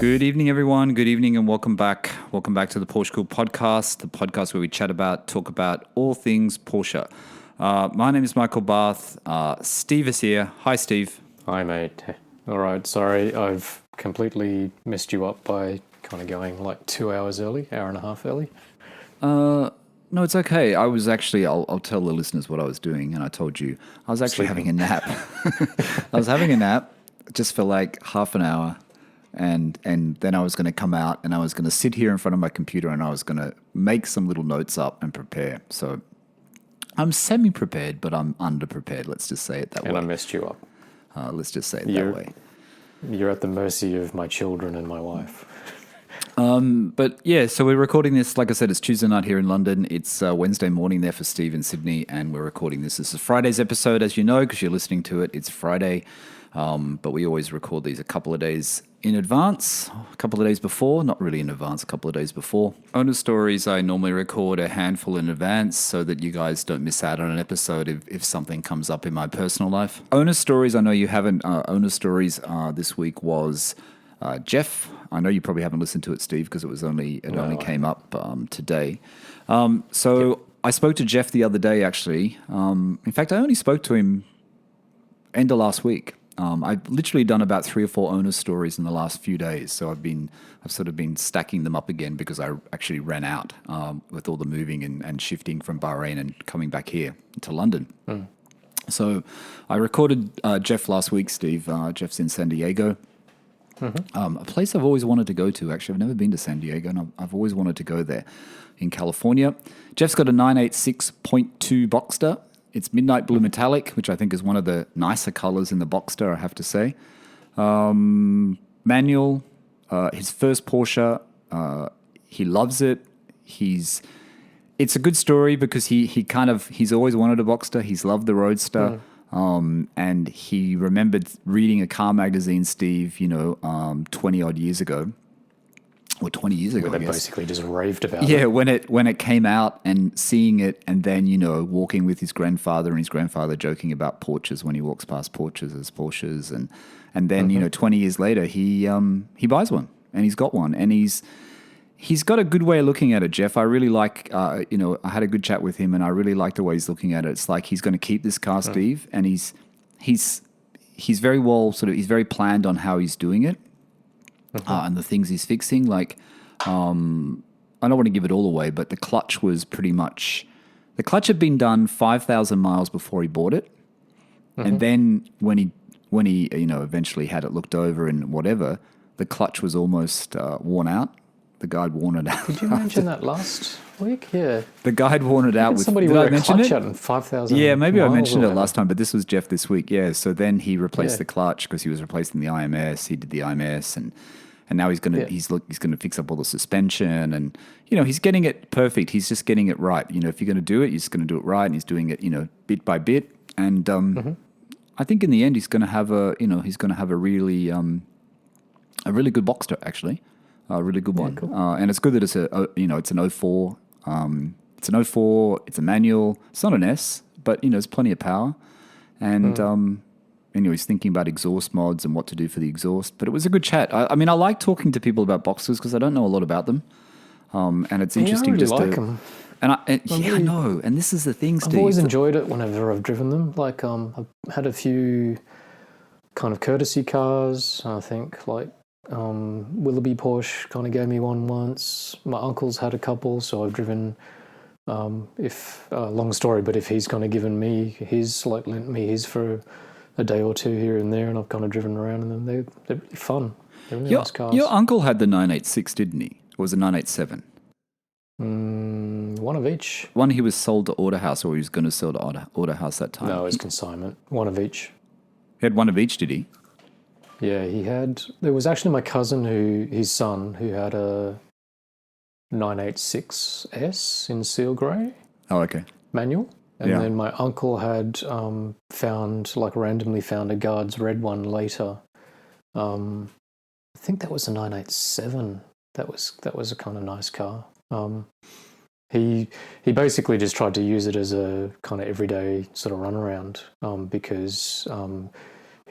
Good evening, everyone. Good evening and welcome back. Welcome back to the PorscheCooled Podcast, the podcast where we talk about all things Porsche. My name is Michael Barth. Steve is here. Hi, Steve. Hi, mate. All right, sorry, I've completely messed you up by kind of going like 2 hours early, hour and a half early. No, it's okay. I was actually, I'll tell the listeners what I was doing, and I told you. I was actually having a nap. I was having a nap just for like half an hour, and then I was going to come out, and I was going to sit here in front of my computer, and I was going to make some little notes up and prepare. So I'm semi-prepared, but I'm under-prepared. Let's just say it that way. And I messed you up. Let's just say it that way. You're at the mercy of my children and my wife. But yeah, so we're recording this, like I said, it's Tuesday night here in London. It's Wednesday morning there for Steve in Sydney, and we're recording this. This is Friday's episode, as you know, because you're listening to it. It's Friday, but we always record these a couple of days in advance, a couple of days before, not really in advance, a couple of days before. Owner stories, I normally record a handful in advance so that you guys don't miss out on an episode if something comes up in my personal life. Owner stories, I know you haven't. Owner stories this week was Jeff. I know you probably haven't listened to it, Steve, because it only came up today. So I spoke to Jeff the other day, actually. In fact, I only spoke to him end of last week. I've literally done about 3 or 4 owner stories in the last few days. So I've sort of been stacking them up again because I actually ran out with all the moving and shifting from Bahrain and coming back here to London. So I recorded Jeff last week, Steve. Jeff's in San Diego. A place I've always wanted to go to. Actually, I've never been to San Diego, and I've always wanted to go there in California. Jeff's got a 986.2 Boxster. It's midnight blue metallic, which I think is one of the nicer colors in the Boxster, I have to say. Manual, his first Porsche. He loves it. It's a good story because he's always wanted a Boxster. He's loved the Roadster. And he remembered reading a car magazine, Steve, 20 odd years ago, or 20 years ago, Where they basically just raved about it. Yeah, when it came out and seeing it, and then, walking with his grandfather and his grandfather joking about Porsches when he walks past Porsches as Porsches. And then, 20 years later, he buys one and he's got one, and he's got a good way of looking at it, Jeff. I really like, I had a good chat with him, and I really like the way he's looking at it. It's like he's going to keep this car, Steve, and he's very well he's very planned on how he's doing it and the things he's fixing. Like, I don't want to give it all away, but the clutch had been done 5,000 miles before he bought it, and then when he eventually had it looked over and whatever, the clutch was almost worn out. The guy had worn it out. Did you mention that last week? Yeah. The guy had worn it out. Somebody wore a clutch out in 5,000 Yeah, maybe I mentioned it last time, but this was Jeff this week. Yeah, so then he replaced the clutch because he was replacing the IMS. He did the IMS, and now he's gonna fix up all the suspension, and he's getting it perfect. He's just getting it right. If you're gonna do it, you're just gonna do it right, and he's doing it bit by bit. And I think in the end he's gonna have a really good Boxster, actually. A really good one. Cool. And it's good that it's it's an 04. It's an 04. It's a manual. It's not an S, but it's plenty of power. And he's thinking about exhaust mods and what to do for the exhaust. But it was a good chat. I like talking to people about Boxsters because I don't know a lot about them. And it's interesting I really like them. I know. And this is the thing, Steve. I've always enjoyed it whenever I've driven them. Like, I've had a few kind of courtesy cars. I think like Willoughby Porsche kind of gave me one once. My uncle's had a couple, so I've driven. Long story, but if he's kind of given me his, like lent me his for a day or two here and there, and I've kind of driven around in them. They're really fun. They're really nice cars. Your uncle had the 986, didn't he? Or was it 987? One of each. One he was sold to Autohouse, or he was going to sell to Autohouse that time? No, it was consignment. One of each. He had one of each, did he? Yeah, he had. There was actually my cousin, his son, who had a 986S in seal grey. Oh, okay. Manual. And then my uncle had randomly found a Guards red one later. I think that was a 987. That was a kind of nice car. He basically just tried to use it as a kind of everyday sort of runaround because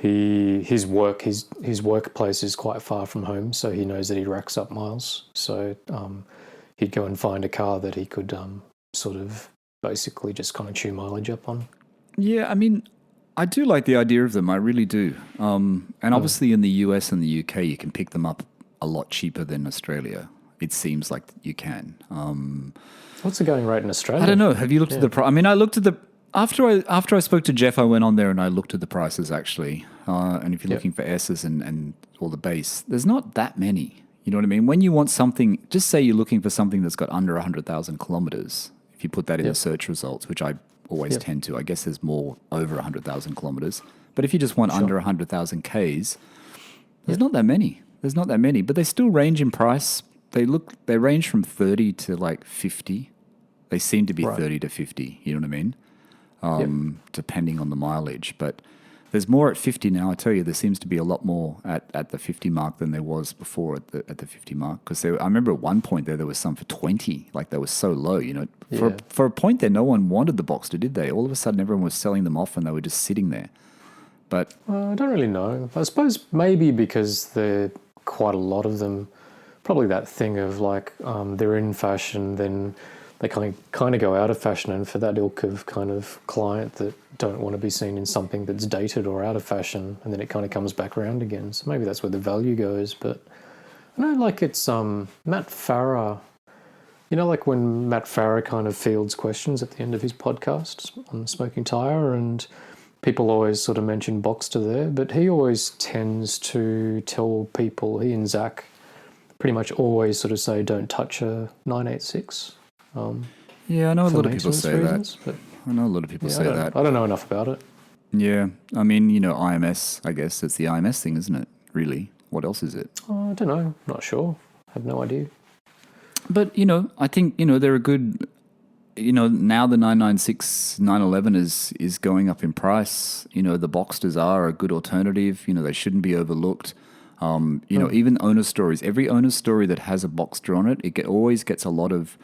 his workplace is quite far from home, so he knows that he racks up miles. So he'd go and find a car that he could sort of basically just kind of chew mileage up on. Yeah, I mean, I do like the idea of them. I really do. And obviously in the US and the UK, you can pick them up a lot cheaper than Australia. It seems like you can. What's the going rate in Australia? I don't know. Have you looked at the price? I mean, I looked at the... After I spoke to Jeff, I went on there and I looked at the prices actually. And if you're looking for S's and all the base, there's not that many. You know what I mean? When you want something, just say you're looking for something that's got under 100,000 kilometers. If you put that in the search results, which I always tend to, I guess there's more over 100,000 kilometers. But if you just want under 100,000 Ks, there's not that many. There's not that many, but they still range in price. They range from 30 to like 50. They seem to be 30 to 50. You know what I mean? Depending on the mileage. But there's more at 50 now. I tell you, there seems to be a lot more at the 50 mark than there was before at the 50 mark. Because I remember at one point there was some for 20. Like they were so low, you know. For a point there, no one wanted the Boxster, did they? All of a sudden, everyone was selling them off and they were just sitting there. But I don't really know. I suppose maybe because there are quite a lot of them. Probably that thing of like they're in fashion, then they kind of go out of fashion, and for that ilk of kind of client that don't want to be seen in something that's dated or out of fashion, and then it kind of comes back around again. So maybe that's where the value goes. But I know, like it's Matt Farah. You know, like when Matt Farah kind of fields questions at the end of his podcast on Smoking Tire, and people always sort of mention Boxster there, but he always tends to tell people, he and Zach pretty much always sort of say, don't touch a 986. Yeah, I know a lot of people say reasons, that. I know a lot of people say that. I don't know enough about it. Yeah, I mean, you know, IMS, I guess it's the IMS thing, isn't it? Really? What else is it? I don't know. Not sure. I have no idea. But, you know, I think, you know, they're a good... You know, now the 996, 911 is going up in price. You know, the Boxsters are a good alternative. You know, they shouldn't be overlooked. You know, even owner stories. Every owner story that has a Boxster on it, always gets a lot of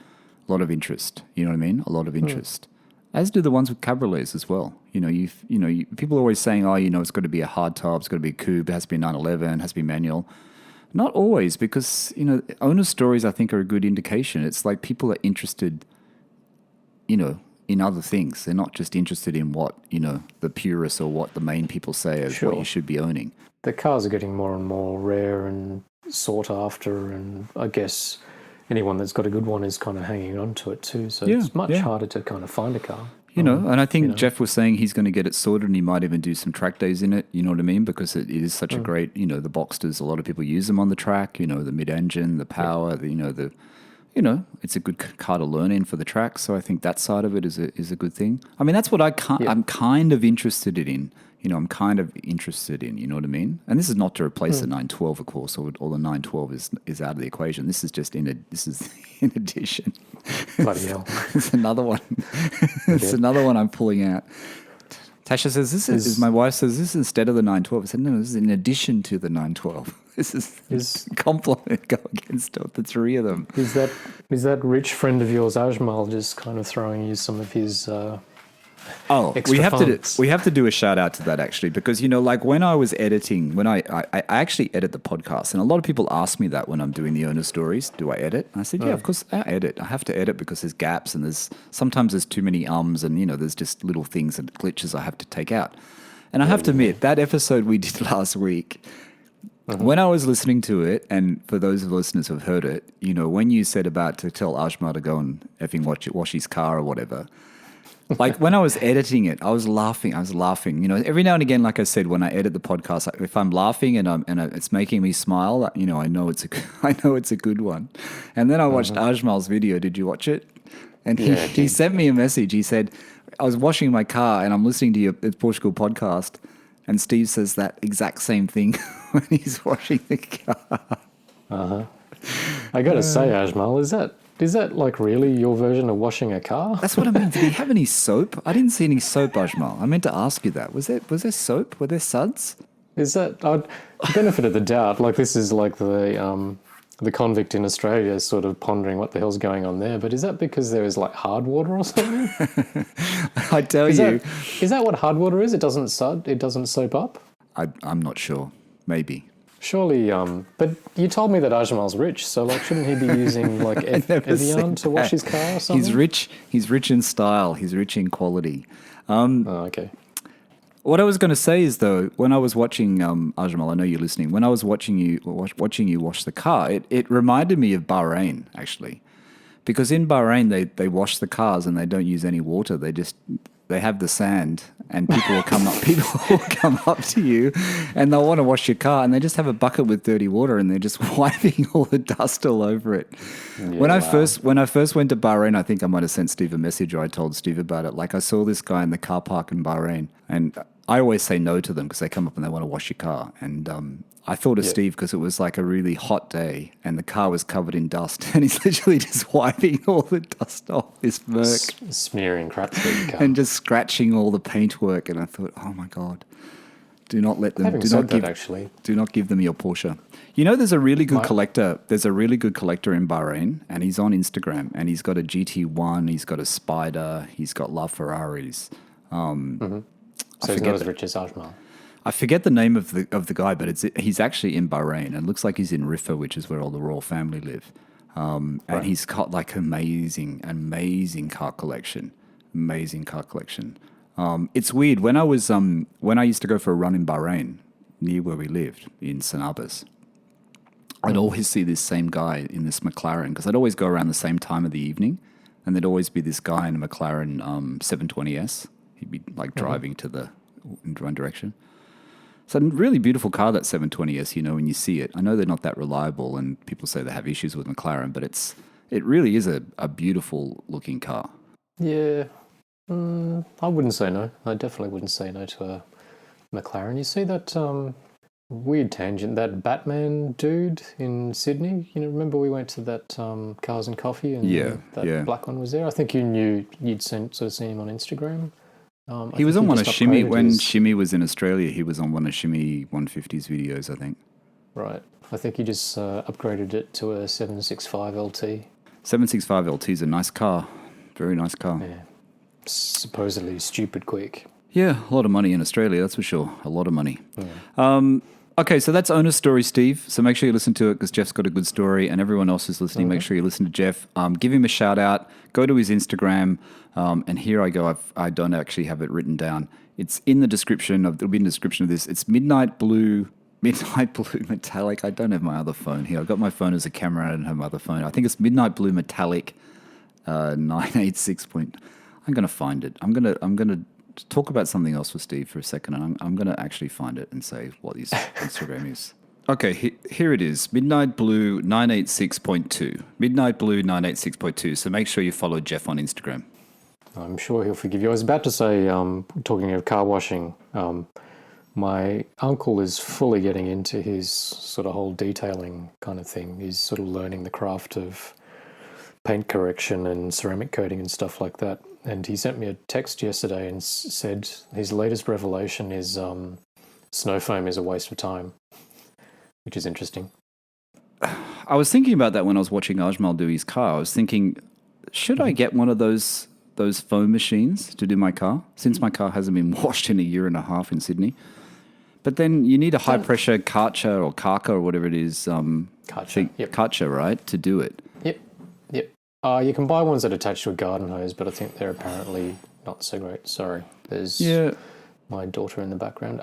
interest. You know what I mean? A lot of interest. As do the ones with cabriolets as well. You know, people are always saying, oh, you know, it's got to be a hard top, it's got to be a coupe, it has to be a 911, it has to be manual. Not always, because, you know, owner stories I think are a good indication. It's like people are interested, you know, in other things. They're not just interested in what, you know, the purists or what the main people say is what you should be owning. The cars are getting more and more rare and sought after, and I guess anyone that's got a good one is kind of hanging on to it too. So it's much harder to kind of find a car. You know, and I think Jeff was saying he's going to get it sorted and he might even do some track days in it, you know what I mean? Because it is such a great, you know, the Boxsters, a lot of people use them on the track, you know, the mid-engine, the power, it's a good car to learn in for the track. So I think that side of it is a good thing. I mean, that's what I'm kind of interested in. You know, I'm kind of interested in, you know what I mean? And this is not to replace the 912, of course, or the 912 is out of the equation. This is just in addition. Bloody hell. It's another one. It's another one I'm pulling out. Tasha says, this is my wife says, this is instead of the 912. I said, no, this is in addition to the 912. This is compliment go against the three of them. Is that rich friend of yours, Ajmal, just kind of throwing you some of his we have to do a shout out to that actually, because, you know, like when I was editing, when I actually edit the podcast, and a lot of people ask me that when I'm doing the owner stories, do I edit? And I said, yeah, of course I edit. I have to edit because there's gaps and sometimes there's too many and, you know, there's just little things and glitches I have to take out. And I have to admit, that episode we did last week, when I was listening to it, and for those of the listeners who have heard it, you know, when you said about to tell Ajmal to go and effing wash his car or whatever, like when I was editing it, I was laughing. You know, every now and again, like I said, when I edit the podcast, if I'm laughing and it's making me smile, you know, I know it's a good one. And then I watched Ajmal's video. Did you watch it? And he sent me a message. He said, I was washing my car and I'm listening to your PorscheCooled podcast, and Steve says that exact same thing when he's washing the car. I got to say, Ajmal, is that like really your version of washing a car? That's what I mean. Did he have any soap? I didn't see any soap, Ajmal. I meant to ask you that. Was there soap? Were there suds? Is that benefit of the doubt? Like this is like the convict in Australia is sort of pondering what the hell's going on there. But is that because there is like hard water or something? I tell you. Is that what hard water is? It doesn't sud? It doesn't soap up? I'm not sure. Maybe. Surely, but you told me that Ajmal's rich, so like, shouldn't he be using like Evian to wash his car or something? He's rich. He's rich in style. He's rich in quality. Okay. What I was going to say is though, when I was watching Ajmal, I know you're listening. When I was watching you wash the car, it reminded me of Bahrain actually, because in Bahrain they wash the cars and they don't use any water. They have the sand, and people will come up. People will come up to you, and they'll want to wash your car, and they just have a bucket with dirty water, and they're just wiping all the dust all over it. Yeah, when I first went to Bahrain, I think I might have sent Steve a message, or I told Steve about it. Like I saw this guy in the car park in Bahrain, and I always say no to them because they come up and they want to wash your car. And I thought of Steve because it was like a really hot day and the car was covered in dust and he's literally just wiping all the dust off this Merc. Smearing crap through the car. And just scratching all the paintwork. And I thought, oh my God, do not let them. Do not give them your Porsche. You know, there's a really good collector. There's a really good collector in Bahrain, and he's on Instagram, and he's got a GT1, he's got a Spider, he's got LaFerraris. So he's not as rich as Ajmal. I forget the name of the guy, but he's actually in Bahrain, and it looks like he's in Rifa, which is where all the royal family live. And he's got like amazing car collection. Amazing car collection. It's weird when I used to go for a run in Bahrain, near where we lived in Sanabas, I'd always see this same guy in this McLaren because I'd always go around the same time of the evening, and there'd always be this guy in a McLaren 720S. He'd be like driving in one direction. So a really beautiful car, that 720S, you know, when you see it. I know they're not that reliable and people say they have issues with McLaren, but it really is a beautiful looking car. Yeah, I wouldn't say no. I definitely wouldn't say no to a McLaren. You see that weird tangent, that Batman dude in Sydney? You know, remember we went to that Cars and Coffee and that black one was there? I think you'd sort of seen him on Instagram. He was on one of Shimmy, when Shimmy was in Australia, he was on one of Shimmy 150's videos, I think. Right. I think he just upgraded it to a 765 LT. 765 LT is a nice car. Very nice car. Yeah. Supposedly stupid quick. Yeah, a lot of money in Australia, that's for sure. A lot of money. Yeah. Okay, so that's Owner's story, Steve. So make sure you listen to it because Jeff's got a good story, and everyone else is listening. Make sure you listen to Jeff. Give him a shout out. Go to his Instagram, and here I go. I don't actually have it written down. It's in the description it'll be in the description of this. It's Midnight Blue Metallic. I don't have my other phone here. I've got my phone as a camera. I don't have my other phone. I think it's Midnight Blue Metallic 986 point. I'm gonna find it. I'm gonna talk about something else with Steve for a second, and I'm going to actually find it and say what his Instagram is. Okay, here it is. Midnight Blue 986.2. Midnight Blue 986.2. So make sure you follow Jeff on Instagram. I'm sure he'll forgive you. I was about to say, talking of car washing, my uncle is fully getting into his sort of whole detailing kind of thing. He's sort of learning the craft of paint correction and ceramic coating and stuff like that. And he sent me a text yesterday and said his latest revelation is snow foam is a waste of time, which is interesting. I was thinking about that when I was watching Ajmal do his car. I was thinking, should I get one of those foam machines to do my car, since my car hasn't been washed in a year and a half in Sydney? But then you need a high-pressure Karcher or Karka or whatever it is. Karcher, right, to do it. Yep. You can buy ones that attach to a garden hose, but I think they're apparently not so great. Sorry, there's my daughter in the background.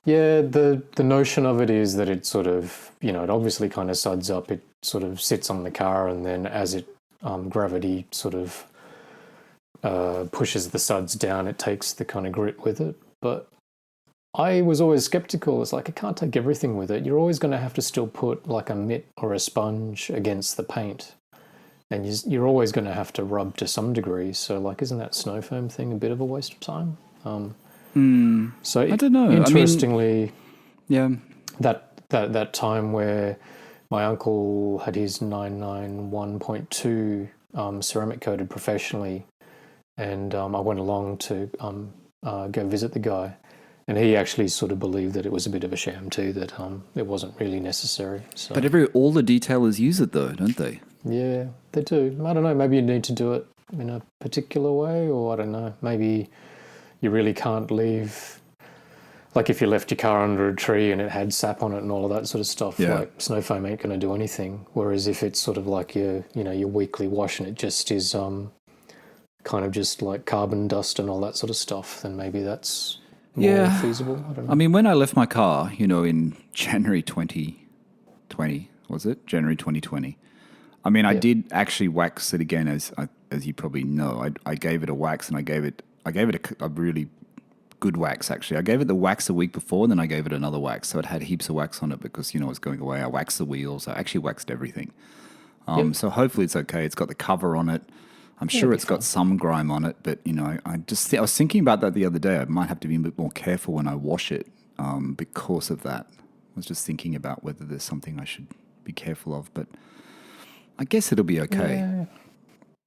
The notion of it is that it sort of, you know, it obviously kind of suds up. It sort of sits on the car, and then as it gravity sort of pushes the suds down, it takes the kind of grit with it. But I was always skeptical. It's like, it can't take everything with it. You're always going to have to still put like a mitt or a sponge against the paint. And you're always going to have to rub to some degree. So, like, isn't that snow foam thing a bit of a waste of time? So I don't know. Interestingly, that time where my uncle had his 991.2 ceramic coated professionally, and I went along to go visit the guy, and he actually sort of believed that it was a bit of a sham too, that it wasn't really necessary. So. But all the detailers use it though, don't they? Yeah, they do. I don't know, maybe you need to do it in a particular way, or I don't know, maybe you really can't leave like if you left your car under a tree and it had sap on it and all of that sort of stuff, like snow foam ain't going to do anything. Whereas if it's sort of like your weekly wash and it just is kind of just like carbon dust and all that sort of stuff, then maybe that's more feasible. I don't know. I mean, when I left my car, in January 2020, was it? January 2020. I mean, I did actually wax it again, as you probably know. I gave it a wax, and I gave it a really good wax, actually. I gave it the wax a week before, and then I gave it another wax. So it had heaps of wax on it because, it was going away. I waxed the wheels. I actually waxed everything. So hopefully it's okay. It's got the cover on it. I'm sure it's got some grime on it, but, I was thinking about that the other day. I might have to be a bit more careful when I wash it because of that. I was just thinking about whether there's something I should be careful of, but I guess it'll be okay. Yeah.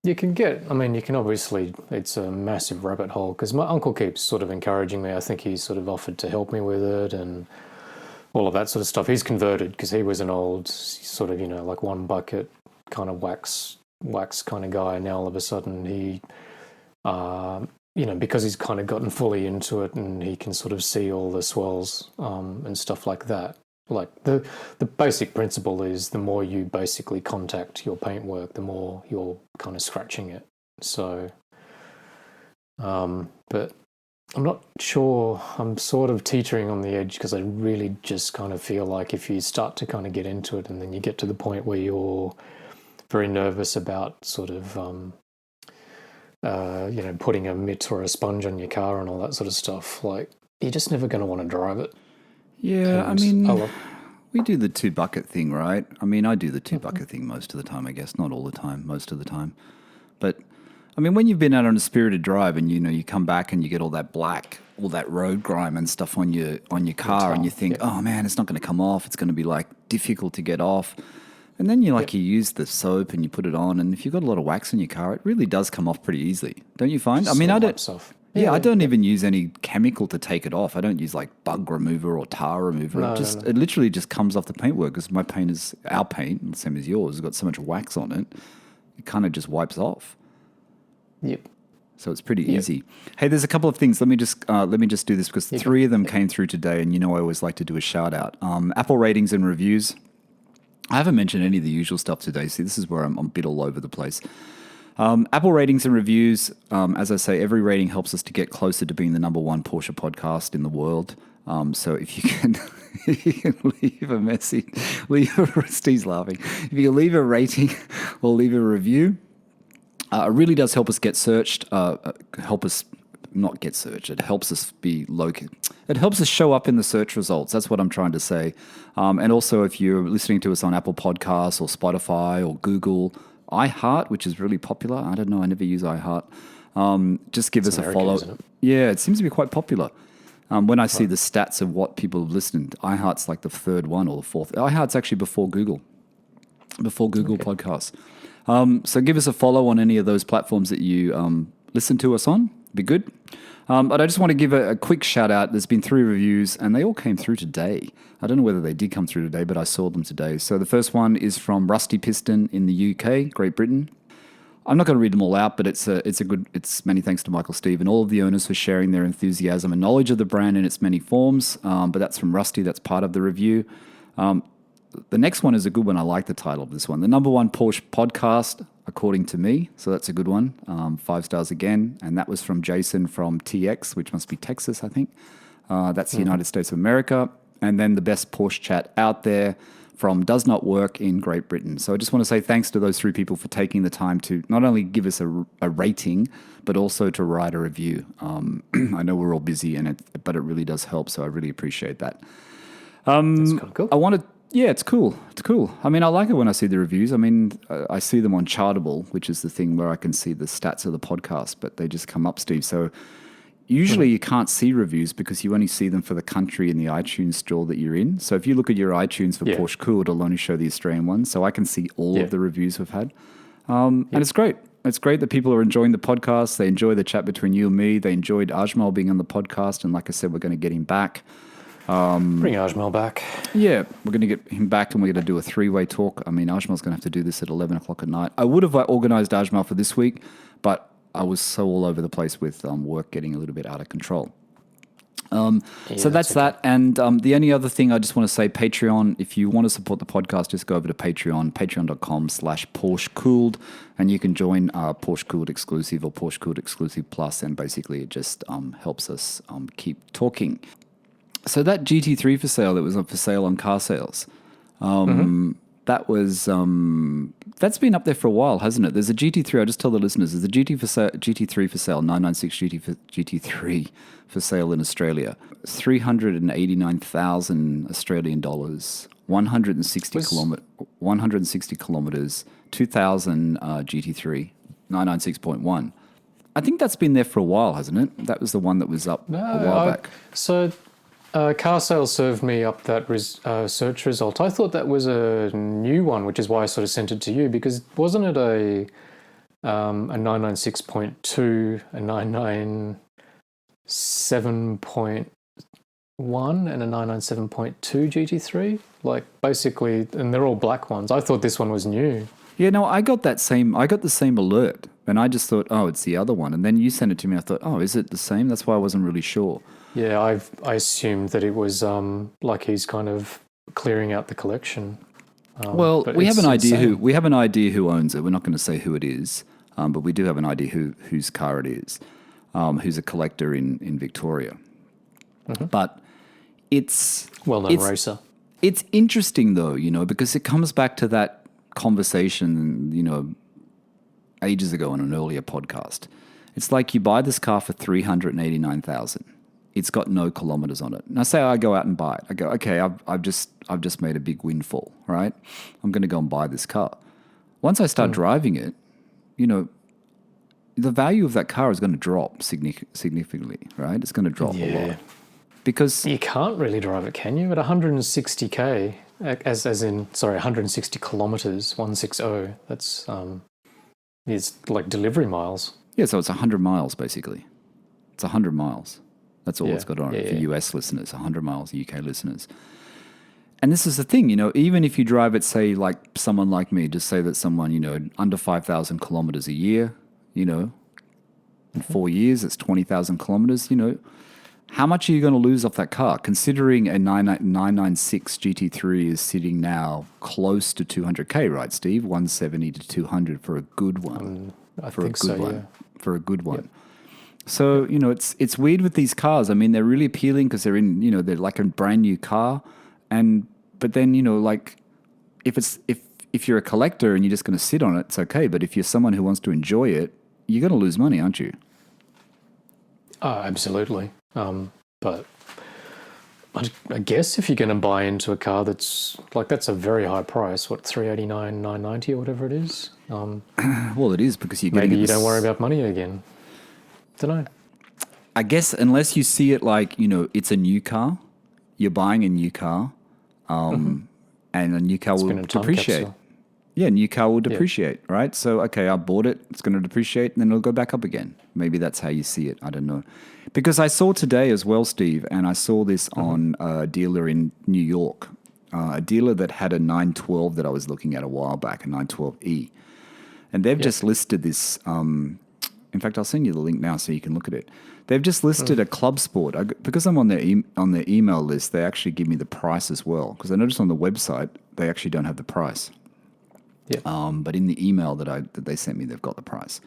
You can obviously, it's a massive rabbit hole because my uncle keeps sort of encouraging me. I think he sort of offered to help me with it and all of that sort of stuff. He's converted because he was an old sort of, like one bucket kind of wax kind of guy. Now all of a sudden he, because he's kind of gotten fully into it and he can sort of see all the swells and stuff like that. Like the basic principle is the more you basically contact your paintwork, the more you're kind of scratching it. So, but I'm not sure. I'm sort of teetering on the edge because I really just kind of feel like if you start to kind of get into it and then you get to the point where you're very nervous about sort of, putting a mitt or a sponge on your car and all that sort of stuff, like you're just never going to want to drive it. Yeah, I mean, we do the 2-bucket thing, right? I mean, I do the 2-bucket thing most of the time, I guess. Not all the time, most of the time. But, I mean, when you've been out on a spirited drive and, you come back and you get all that black, all that road grime and stuff on your car and you think, oh, man, it's not going to come off. It's going to be, like, difficult to get off. And then you use the soap and you put it on. And if you've got a lot of wax in your car, it really does come off pretty easily. Don't you find? I mean, I don't... Yeah, I don't even use any chemical to take it off. I don't use like bug remover or tar remover. No. It literally just comes off the paintwork because our paint, the same as yours, has got so much wax on it. It kind of just wipes off. Yep. So it's pretty easy. Hey, there's a couple of things. Let me just do this because 3 of them came through today, and I always like to do a shout out. Apple ratings and reviews. I haven't mentioned any of the usual stuff today. See, this is where I'm a bit all over the place. Apple ratings and reviews, as I say, every rating helps us to get closer to being the number 1 Porsche podcast in the world. So if you can, leave a message, Steve's laughing. If you can leave a rating or leave a review, it really does help us get searched, help us not get searched. It helps us be located. It helps us show up in the search results. That's what I'm trying to say. And also if you're listening to us on Apple Podcasts or Spotify or Google, iHeart, which is really popular. I don't know. I never use iHeart. Just give us a follow. Isn't it? Yeah, it seems to be quite popular. When I see the stats of what people have listened, iHeart's like the 3rd one or the 4th. iHeart's actually before Google Podcasts. So give us a follow on any of those platforms that you listen to us on. Be good. But I just want to give a quick shout out. There's been 3 reviews and they all came through today. I don't know whether they did come through today, but I saw them today. So the first one is from Rusty Piston in the UK, Great Britain. I'm not going to read them all out, but it's many thanks to Michael Steve and all of the owners for sharing their enthusiasm and knowledge of the brand in its many forms. But that's from Rusty. That's part of the review. The next one is a good one. I like the title of this one. The number 1 Porsche podcast, according to me. So that's a good one. 5 stars again. And that was from Jason from TX, which must be Texas, I think. That's the United States of America. And then the best Porsche chat out there from Does Not Work in Great Britain. So I just want to say thanks to those 3 people for taking the time to not only give us a rating, but also to write a review. I know we're all busy, but it really does help. So I really appreciate that. That's kind of cool. Yeah, it's cool. It's cool. I mean, I like it when I see the reviews. I mean, I see them on Chartable, which is the thing where I can see the stats of the podcast, but they just come up, Steve. So usually you can't see reviews because you only see them for the country in the iTunes store that you're in. So if you look at your iTunes for PorscheCooled, it'll only show the Australian ones. So I can see all of the reviews we've had. And it's great. It's great that people are enjoying the podcast. They enjoy the chat between you and me. They enjoyed Ajmal being on the podcast. And like I said, we're going to get him back. Bring Ajmal back. Yeah, we're going to get him back and we're going to do a 3-way talk. I mean, Ajmal's going to have to do this at 11 o'clock at night. I would have organised Ajmal for this week, but I was so all over the place with work getting a little bit out of control. So that's that. And the only other thing I just want to say, Patreon, if you want to support the podcast, just go over to Patreon, patreon.com/PorscheCooled, and you can join PorscheCooled Exclusive or PorscheCooled Exclusive Plus, and basically it just helps us keep talking. So that GT3 for sale that was for sale on car sales, that was that's been up there for a while, hasn't it? There's a GT3. I just tell the listeners there's a GT3 for sale, 996 GT3 for sale in Australia, 389,000 Australian dollars, 160 kilometers, 2,000 GT3, 996.1. I think that's been there for a while, hasn't it? That was the one that was up a while back. So. Car sales served me up that search result. I thought that was a new one, which is why I sort of sent it to you, because wasn't it a 996.2, a 997.1, and a 997.2 GT3? Like basically, and they're all black ones. I thought this one was new. Yeah, no, I got the same alert, and I just thought, oh, it's the other one. And then you sent it to me. I thought, oh, is it the same? That's why I wasn't really sure. Yeah, I assumed that it was like he's kind of clearing out the collection. Well, we have an idea who owns it. We're not going to say who it is, but we do have an idea whose car it is. Who's a collector in Victoria. Mm-hmm. But it's well-known racer. It's interesting though, because it comes back to that conversation, ages ago on an earlier podcast. It's like you buy this car for $389,000. It's got no kilometers on it. Now, say I go out and buy it. I go, okay, I've just made a big windfall, right? I'm going to go and buy this car. Once I start driving it, the value of that car is going to drop significantly, right? It's going to drop a lot. Because you can't really drive it, can you? At 160K, 160 kilometers, 160, that's is like delivery miles. Yeah, so it's 100 miles basically. It's 100 miles. That's all it's got on it for US listeners, 100 miles, UK listeners. And this is the thing, even if you drive it, say, like someone like me, just say that someone, under 5,000 kilometers a year, in 4 years, it's 20,000 kilometers, how much are you going to lose off that car? Considering a 996 GT3 is sitting now close to 200K, right, Steve? 170 to 200 for a good one. For a good one. Yep. So, it's weird with these cars. I mean, they're really appealing because they're in, they're like a brand new car. But then, like if you're a collector and you're just going to sit on it, it's okay. But if you're someone who wants to enjoy it, you're going to lose money, aren't you? Absolutely. But I guess if you're going to buy into a car that's a very high price, what, $389, $990 or whatever it is. Well, it is because maybe you don't worry about money again. Don't know. I guess unless you see it like, it's a new car, you're buying a new car, and a new car will depreciate. Capsule. Yeah, new car will depreciate, right? So, okay, I bought it, it's going to depreciate, and then it'll go back up again. Maybe that's how you see it. I don't know. Because I saw today as well, Steve, and I saw this on a dealer in New York, a dealer that had a 912 that I was looking at a while back, a 912E. And they've just listed this, in fact, I'll send you the link now so you can look at it. They've just listed a Club Sport. Because I'm on their email list, they actually give me the price as well. Because I noticed on the website, they actually don't have the price. Yeah. But in the email that they sent me, they've got the price.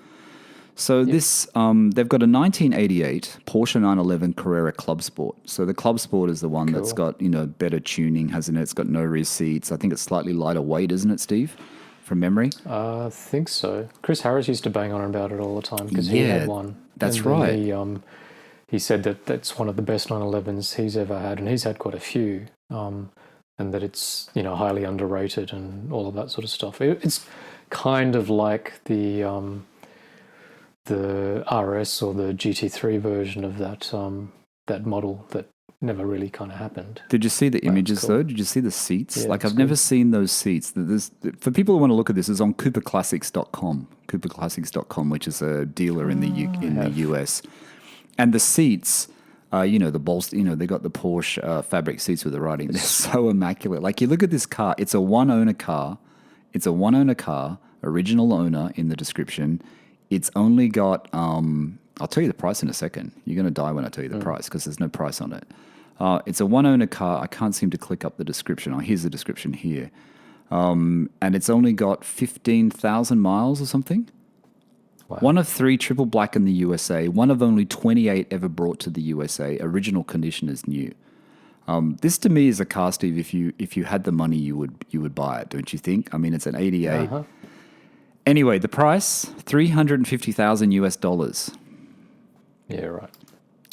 So this, they've got a 1988 Porsche 911 Carrera Club Sport. So the Club Sport is the one that's got, better tuning, hasn't it? It's got no rear seats. I think it's slightly lighter weight, isn't it, Steve? From memory? I think so. Chris Harris used to bang on about it all the time because he had one. That's right. He said that that's one of the best 911s he's ever had, and he's had quite a few. And that it's highly underrated and all of that sort of stuff. It's kind of like the RS or the GT3 version of that model that never really kind of happened. Did you see the images though? Did you see the seats? Yeah, I've never seen those seats. For people who want to look at this, it's on cooperclassics.com, which is a dealer in the US. And the seats. The bolster, they got the Porsche fabric seats with the writing. They're so immaculate. Like, you look at this car, it's a one-owner car. It's a one-owner car, original owner in the description. It's only got I'll tell you the price in a second. You're going to die when I tell you the price because there's no price on it. It's a one-owner car. I can't seem to click up the description. Oh, here's the description here. And it's only got 15,000 miles or something. Wow. One of 3 triple black in the USA. One of only 28 ever brought to the USA. Original condition is new. This to me is a car, Steve. If you had the money, you would buy it, don't you think? I mean, it's an 88. Uh-huh. Anyway, the price $350,000 US. Yeah, right.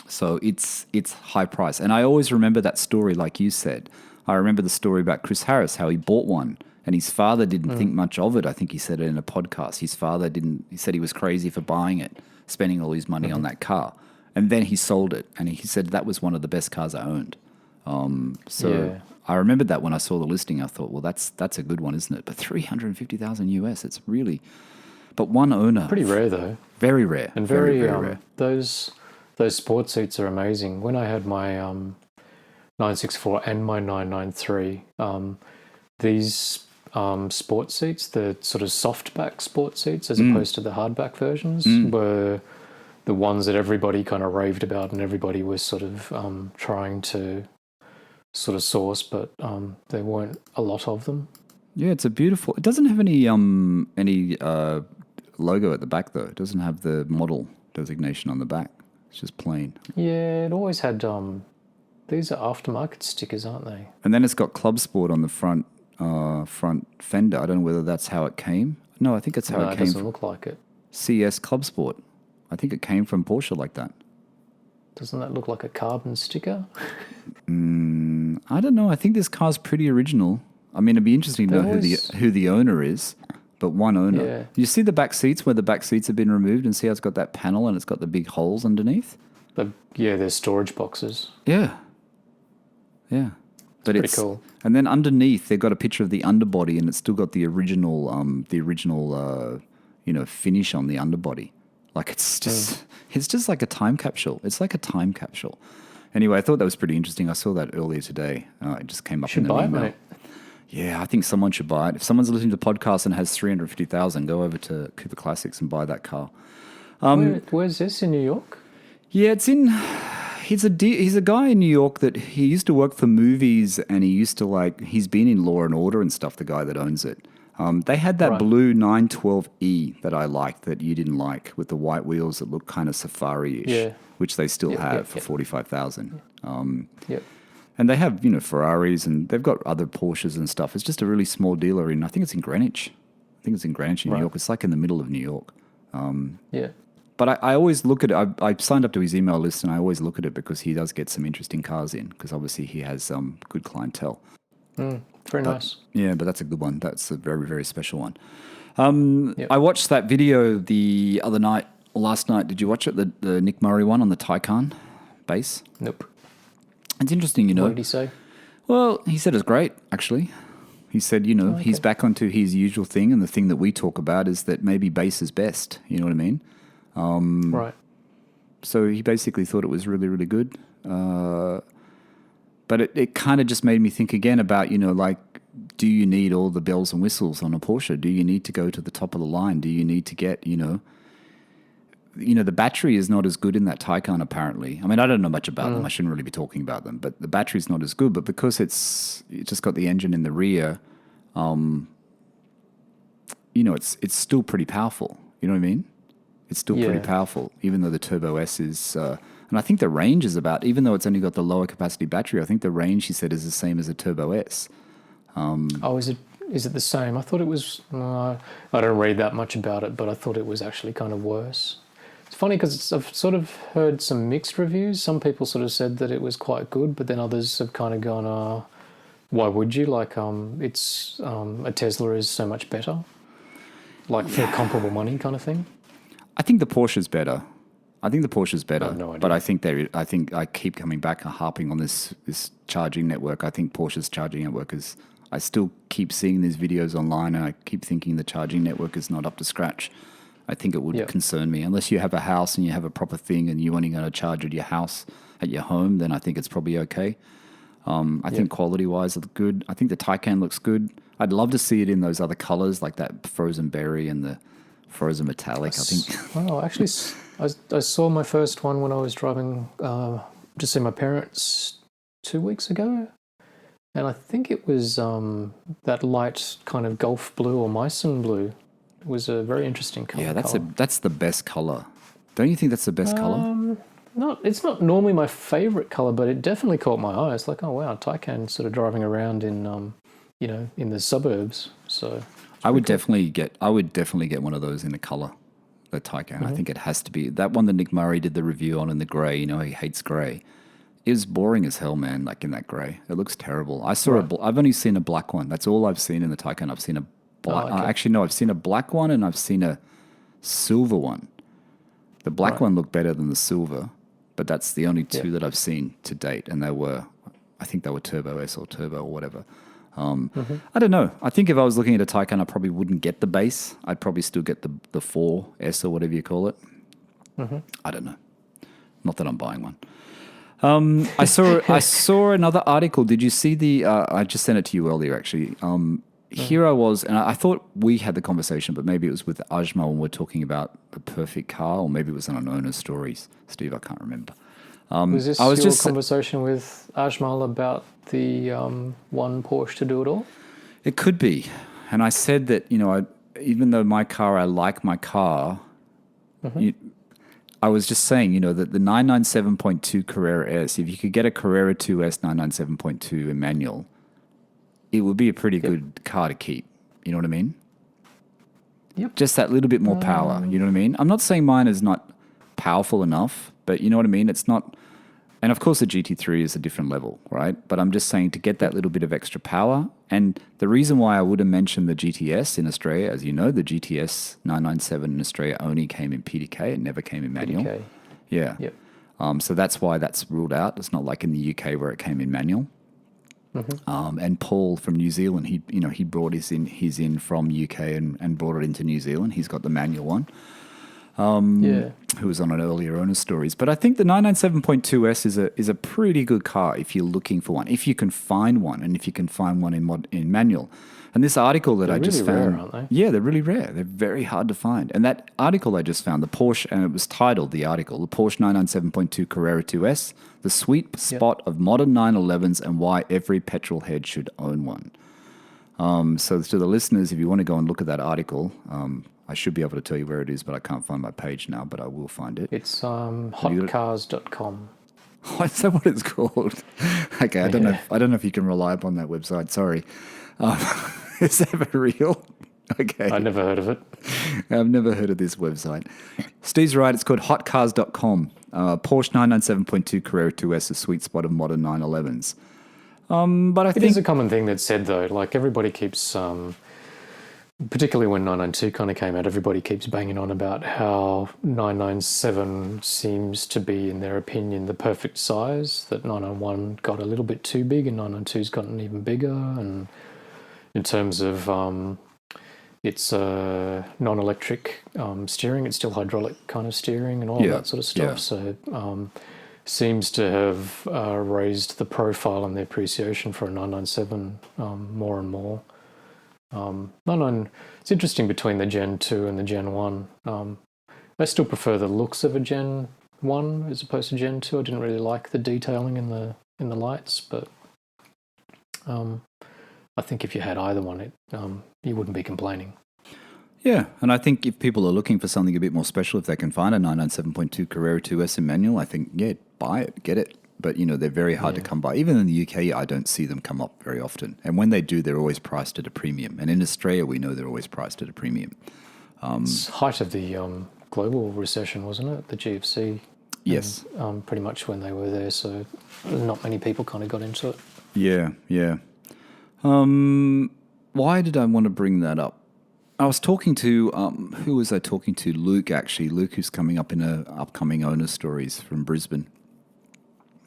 So it's high price, and I always remember that story, like you said. I remember the story about Chris Harris, how he bought one, and his father didn't think much of it. I think he said it in a podcast. His father didn't. He said he was crazy for buying it, spending all his money on that car, and then he sold it, and he said that was one of the best cars I owned. I remembered that when I saw the listing. I thought, well, that's a good one, isn't it? But $350,000 US, it's really, but one owner. Pretty rare though. Very rare, and very rare. Those sport seats are amazing. When I had my 964 and my 993, these sport seats, the sort of softback sport seats as opposed to the hardback versions, were the ones that everybody kind of raved about and everybody was sort of trying to sort of source, but there weren't a lot of them. Yeah, it's a beautiful. It doesn't have any logo at the back though. It doesn't have the model designation on the back. It's just plain. Yeah, it always had. These are aftermarket stickers, aren't they? And then it's got Club Sport on the front fender. I don't know whether that's how it came. No, I think it's how it came. It doesn't look like it. CS Club Sport. I think it came from Porsche like that. Doesn't that look like a carbon sticker? I don't know. I think this car's pretty original. I mean, it'd be interesting to know who the owner is, but one owner. Yeah. You see the back seats where the back seats have been removed and see how it's got that panel and it's got the big holes underneath? They're storage boxes. Yeah. Yeah. But it's pretty cool. And then underneath, they've got a picture of the underbody and it's still got the original finish on the underbody. Like it's just like a time capsule. It's like a time capsule. Anyway, I thought that was pretty interesting. I saw that earlier today. It just came up in an email. Buy it, mate. Yeah, I think someone should buy it. If someone's listening to the podcast and has $350,000, go over to Cooper Classics and buy that car. Where's this, in New York? Yeah, it's in. He's a guy in New York that he used to work for movies, and he used to he's been in Law and Order and stuff. The guy that owns it. They had that blue 912E that I liked that you didn't like, with the white wheels that look kind of safari-ish, which they still have for $45,000. And they have, Ferraris, and they've got other Porsches and stuff. It's just a really small dealer I think it's in Greenwich. I think it's in Greenwich in New York. It's like in the middle of New York. But I always look at it. I signed up to his email list, and I always look at it because he does get some interesting cars in, because obviously he has good clientele. Very nice. Yeah, but that's a good one. That's a very, very special one. I watched that video the other night, or last night. Did you watch it? The Nick Murray one on the Taycan base? Nope. It's interesting, What did he say? Well, he said it's great, actually. He said, he's back onto his usual thing, and the thing that we talk about is that maybe base is best. You know what I mean? Right. So he basically thought it was really, really good. But it kind of just made me think again about, do you need all the bells and whistles on a Porsche? Do you need to go to the top of the line? Do you need to get, the battery is not as good in that Taycan, apparently. I mean, I don't know much about them. I shouldn't really be talking about them. But the battery's not as good. But because it's just got the engine in the rear, it's still pretty powerful. You know what I mean? It's still pretty powerful, even though the Turbo S is... and I think the range is about... Even though it's only got the lower capacity battery, I think the range, he said, is the same as a Turbo S. Is it the same? I thought it was... I don't read that much about it, but I thought it was actually kind of worse. It's funny because I've sort of heard some mixed reviews. Some people sort of said that it was quite good, but then others have kind of gone, why would you? It's a Tesla is so much better. For comparable money kind of thing. I think the Porsche's better. I have no idea. But I think I keep coming back and harping on this charging network. I think Porsche's charging network is... I still keep seeing these videos online, and I keep thinking the charging network is not up to scratch. I think it would concern me. Unless you have a house and you have a proper thing and you're only going to charge at your house, at your home, then I think it's probably okay. I think quality-wise it looks good. I think the Taycan looks good. I'd love to see it in those other colors, like that frozen berry and the frozen metallic, I think. Well, actually, I saw my first one when I was driving to see my parents 2 weeks ago. And I think it was that light kind of Gulf blue or Meissen blue. It was a very interesting color. Yeah, that's the best color. Don't you think that's the best color? It's not normally my favorite color, but it definitely caught my eye. It's like, oh wow, Taycan sort of driving around in in the suburbs. So I would definitely get one of those in the color, the Taycan. I think it has to be that one that Nick Murray did the review on in the gray. You know, he hates gray. It was boring as hell, man. Like in that grey, it looks terrible. I've only seen a black one. That's all I've seen in the Taycan. I've seen a black. Actually, no, I've seen a black one and I've seen a silver one. The black one looked better than the silver, but that's the only two that I've seen to date, and I think they were Turbo S or Turbo or whatever. I don't know. I think if I was looking at a Taycan, I probably wouldn't get the base. I'd probably still get the 4S or whatever you call it. I don't know. Not that I'm buying one. I saw another article. Did you see the? I just sent it to you earlier, actually. Here I was, and I thought we had the conversation, but maybe it was with Ajmal when we're talking about the perfect car, or maybe it was on Owner Stories. Steve, I can't remember. Was this your conversation with Ajmal about the one Porsche to do it all? It could be, and I said that even though I like my car. I was just saying, that the 997.2 Carrera S, if you could get a Carrera 2S 997.2 in manual, it would be a pretty good car to keep. You know what I mean? Yep. Just that little bit more power. You know what I mean? I'm not saying mine is not powerful enough, but you know what I mean? It's not... And of course the GT3 is a different level, right? But I'm just saying to get that little bit of extra power. And the reason why I would have mentioned the GTS in Australia, as you know, the GTS 997 in Australia only came in PDK. It never came in manual. PDK. Yeah. Yep. So that's why that's ruled out. It's not like in the UK where it came in manual. And Paul from New Zealand, he brought his in from UK and brought it into New Zealand. He's got the manual one. Who was on an earlier Owner Stories. But I think the 997.2S is a pretty good car if you're looking for one, if you can find one, and if you can find one in manual. And this article that I just found... Rare, aren't they? Yeah, they're really rare. They're very hard to find. And that article I just found, the Porsche, and it was titled, the article, the Porsche 997.2 Carrera 2S, the sweet spot of modern 911s and why every petrol head should own one. So to the listeners, if you want to go and look at that article... I should be able to tell you where it is, but I can't find my page now, but I will find it. It's hotcars.com. Oh, is that what it's called? Okay, I don't know if you can rely upon that website. Sorry. Is that real? Okay. I never heard of it. I've never heard of this website. Steve's right. It's called hotcars.com. Porsche 997.2 Carrera 2S, a sweet spot of modern 911s. But I think... It is a common thing that's said, though. Like, everybody keeps... particularly when 992 kind of came out, everybody keeps banging on about how 997 seems to be, in their opinion, the perfect size, that 991 got a little bit too big and 992's gotten even bigger. And in terms of its non-electric steering, it's still hydraulic kind of steering and all that sort of stuff. Yeah. So seems to have raised the profile and the appreciation for a 997 more and more. It's interesting between the Gen 2 and the Gen 1. I still prefer the looks of a Gen 1 as opposed to Gen 2. I didn't really like the detailing in the lights, but I think if you had either one, you wouldn't be complaining. Yeah, and I think if people are looking for something a bit more special, if they can find a 997.2 Carrera 2S in manual, I think, buy it, get it. But, they're very hard to come by. Even in the UK, I don't see them come up very often. And when they do, they're always priced at a premium. And in Australia, we know they're always priced at a premium. It's height of the global recession, wasn't it? The GFC. Yes. And, pretty much when they were there, so not many people kind of got into it. Yeah. Why did I want to bring that up? I was talking to, who was I talking to? Luke, actually. Luke, who's coming up in an upcoming Owner Stories from Brisbane.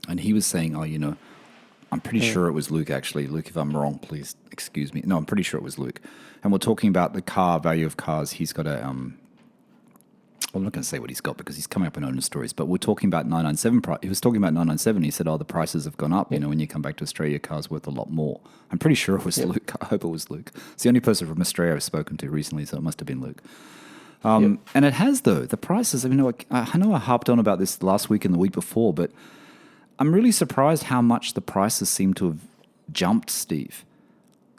And he was saying, I'm pretty sure it was Luke, actually. Luke, if I'm wrong, please excuse me. No, I'm pretty sure it was Luke. And we're talking about the value of cars. He's got a, I'm not going to say what he's got because he's coming up in Owner Stories, but we're talking about 997. He was talking about 997. He said, the prices have gone up. When you come back to Australia, your car's worth a lot more. I'm pretty sure it was Luke. I hope it was Luke. It's the only person from Australia I've spoken to recently, so it must have been Luke. And it has, though. The prices, I mean, I know I harped on about this last week and the week before, but I'm really surprised how much the prices seem to have jumped, Steve.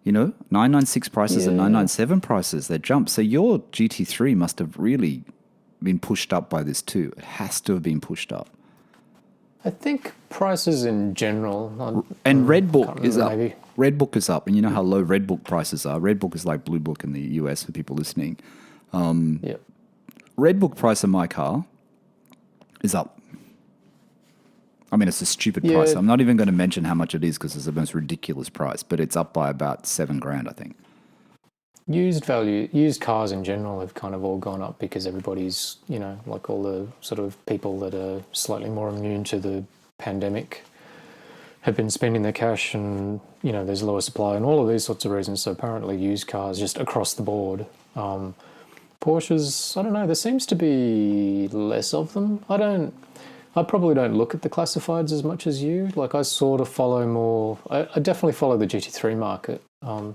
996 prices and 997 prices, they jumped. So your GT3 must have really been pushed up by this too. It has to have been pushed up. I think prices in general. And Red Book is up. Maybe. Red Book is up. And you know how low Red Book prices are. Red Book is like Blue Book in the US for people listening. Red Book price of my car is up. I mean, it's a stupid price. I'm not even going to mention how much it is because it's the most ridiculous price, but it's up by about $7,000, I think. Used cars in general have kind of all gone up because everybody's, like all the sort of people that are slightly more immune to the pandemic have been spending their cash and, there's lower supply and all of these sorts of reasons. So apparently used cars just across the board. Porsches, I don't know, there seems to be less of them. I probably don't look at the classifieds as much as you. Like I sort of follow more. I definitely follow the GT3 market,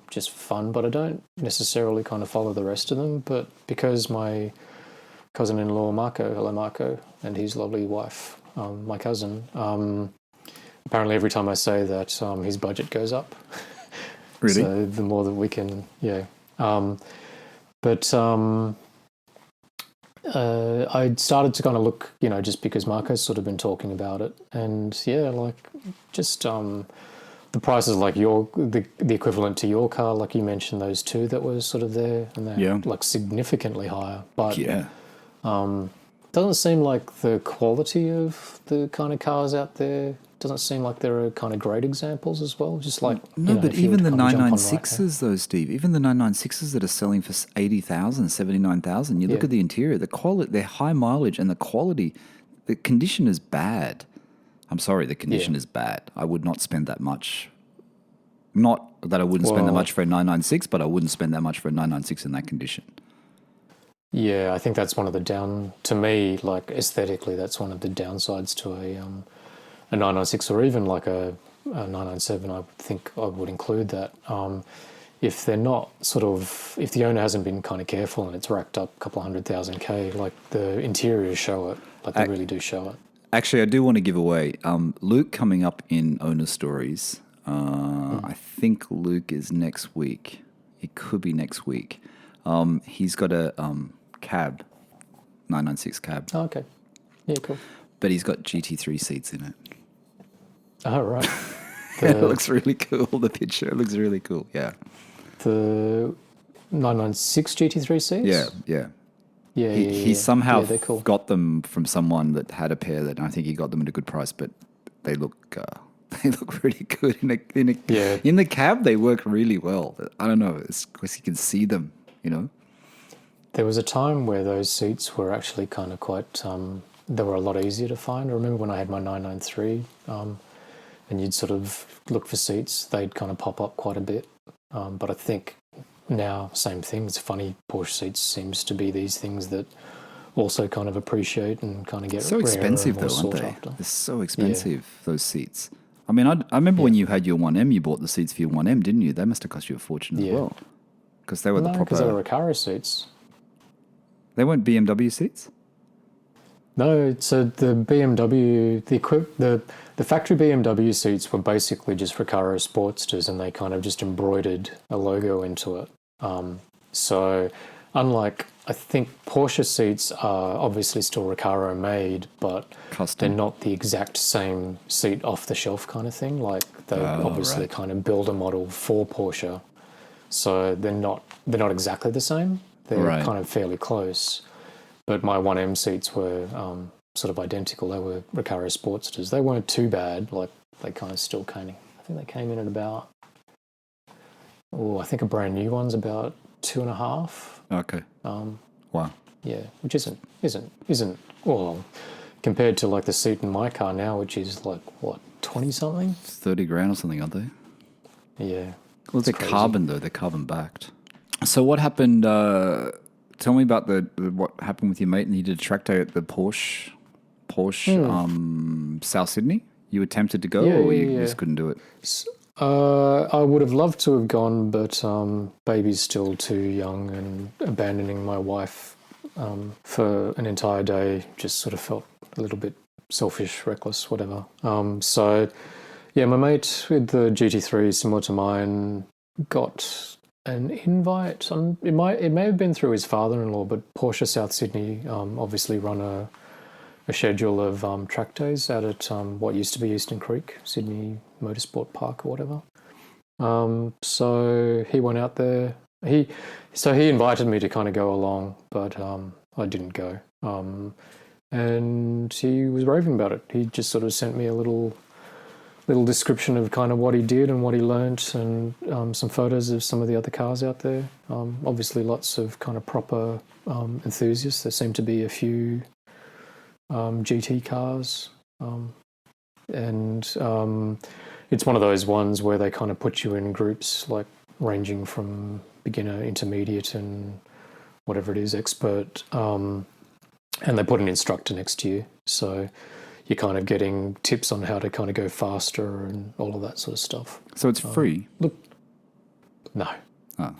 just for fun, but I don't necessarily kind of follow the rest of them. But because my cousin-in-law Marco, hello Marco, and his lovely wife, my cousin, apparently every time I say that, his budget goes up. Really? So the more that we can, I started to kind of look, just because Marco's sort of been talking about it, and the prices like the equivalent to your car, like you mentioned, those two that were sort of there, and they're like significantly higher. But doesn't seem like the quality of the kind of cars out there doesn't seem like there are kind of great examples as well. Just like but even the 996s though, Steve, even the 996s that are selling for 80,000, 79,000, you look at the interior, the quality, they're high mileage, and the quality, the condition is bad. I'm sorry, the condition is bad. I would not spend that much. Not that I wouldn't spend that much for a 996, but I wouldn't spend that much for a 996 in that condition. Yeah, I think that's one of the to me, like aesthetically, that's one of the downsides to a 996 or even like a 997. I think I would include that. If they're not if the owner hasn't been kind of careful and it's racked up a couple of 100,000 K, like the interiors show it, like they really do show it. Actually, I do want to give away Luke coming up in Owner Stories. I think Luke is next week. It could be next week. He's got a cab, 996 cab. Oh, okay. Yeah, cool. But he's got GT3 seats in it. Oh, right. It looks really cool, the picture. It looks really cool, yeah. The 996 GT3 seats? Yeah. He somehow cool. got them from someone that had a pair that I think he got them at a good price, but they look really good in the cab. They work really well. I don't know, it's because you can see them, There was a time where those seats were actually kind of quite. They were a lot easier to find. I remember when I had my 993, and you'd sort of look for seats, they'd kind of pop up quite a bit. But I think now, same thing. It's funny, Porsche seats seems to be these things that also kind of appreciate and kind of get so expensive though, aren't they? They're so expensive, those seats. I mean, I remember when you had your 1M, you bought the seats for your 1M, didn't you? They must have cost you a fortune as well. Because they were the proper... because they were Recaro seats. They weren't BMW seats? No, so the BMW, the factory BMW seats were basically just Recaro Sportsters, and they kind of just embroidered a logo into it. So unlike, I think Porsche seats are obviously still Recaro made, but custom. They're not the exact same seat off the shelf kind of thing. Like they obviously kind of build a model for Porsche, so they're not exactly the same. They're kind of fairly close. But my 1M seats were sort of identical. They were Recaro Sportsters. They weren't too bad. Like they kind of still came in. I think they came in at about. I think a brand new one's about 2.5. Okay. Wow. Yeah, which isn't well compared to like the seat in my car now, which is like what 20 something. It's $30,000 or something, aren't they? Yeah. Well, they're crazy. Carbon though. They're carbon backed. So what happened? Tell me about what happened with your mate, and you did a track day at the Porsche, South Sydney. You were tempted to go, or you just couldn't do it? I would have loved to have gone, but baby's still too young, and abandoning my wife for an entire day. Just sort of felt a little bit selfish, reckless, whatever. So, yeah, my mate with the GT3, similar to mine, got an invite. It may have been through his father-in-law, but Porsche South Sydney obviously run a schedule of track days out at what used to be Eastern Creek, Sydney Motorsport Park or whatever. So he went out there. He invited me to kind of go along, but I didn't go. And he was raving about it. He just sort of sent me a little description of kind of what he did and what he learnt, and some photos of some of the other cars out there. Obviously lots of kind of proper enthusiasts. There seem to be a few GT cars, and it's one of those ones where they kind of put you in groups, like ranging from beginner, intermediate, and whatever it is, expert, and they put an instructor next to you, so you're kind of getting tips on how to kind of go faster and all of that sort of stuff. So it's free? Look, no. Oh.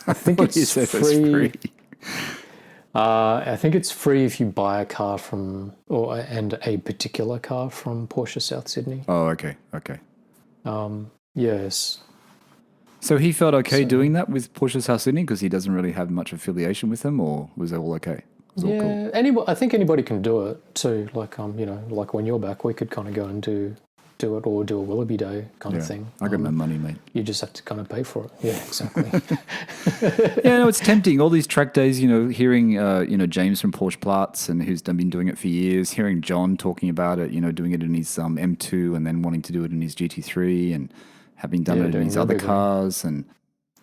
I think it's free. I think it's free if you buy a car and a particular car from Porsche South Sydney. Oh, okay. Yes. So he felt okay doing that with Porsche South Sydney because he doesn't really have much affiliation with them, or was it all okay? Yeah, cool? I think anybody can do it too. Like like when you're back, we could kind of go and do it, or do a Willoughby Day kind of thing. I got no money, mate. You just have to kind of pay for it. Yeah, exactly. Yeah, no, it's tempting. All these track days, hearing James from Porsche Platz, and who's been doing it for years, hearing John talking about it, doing it in his M2 and then wanting to do it in his GT3 and having done it in his other cars and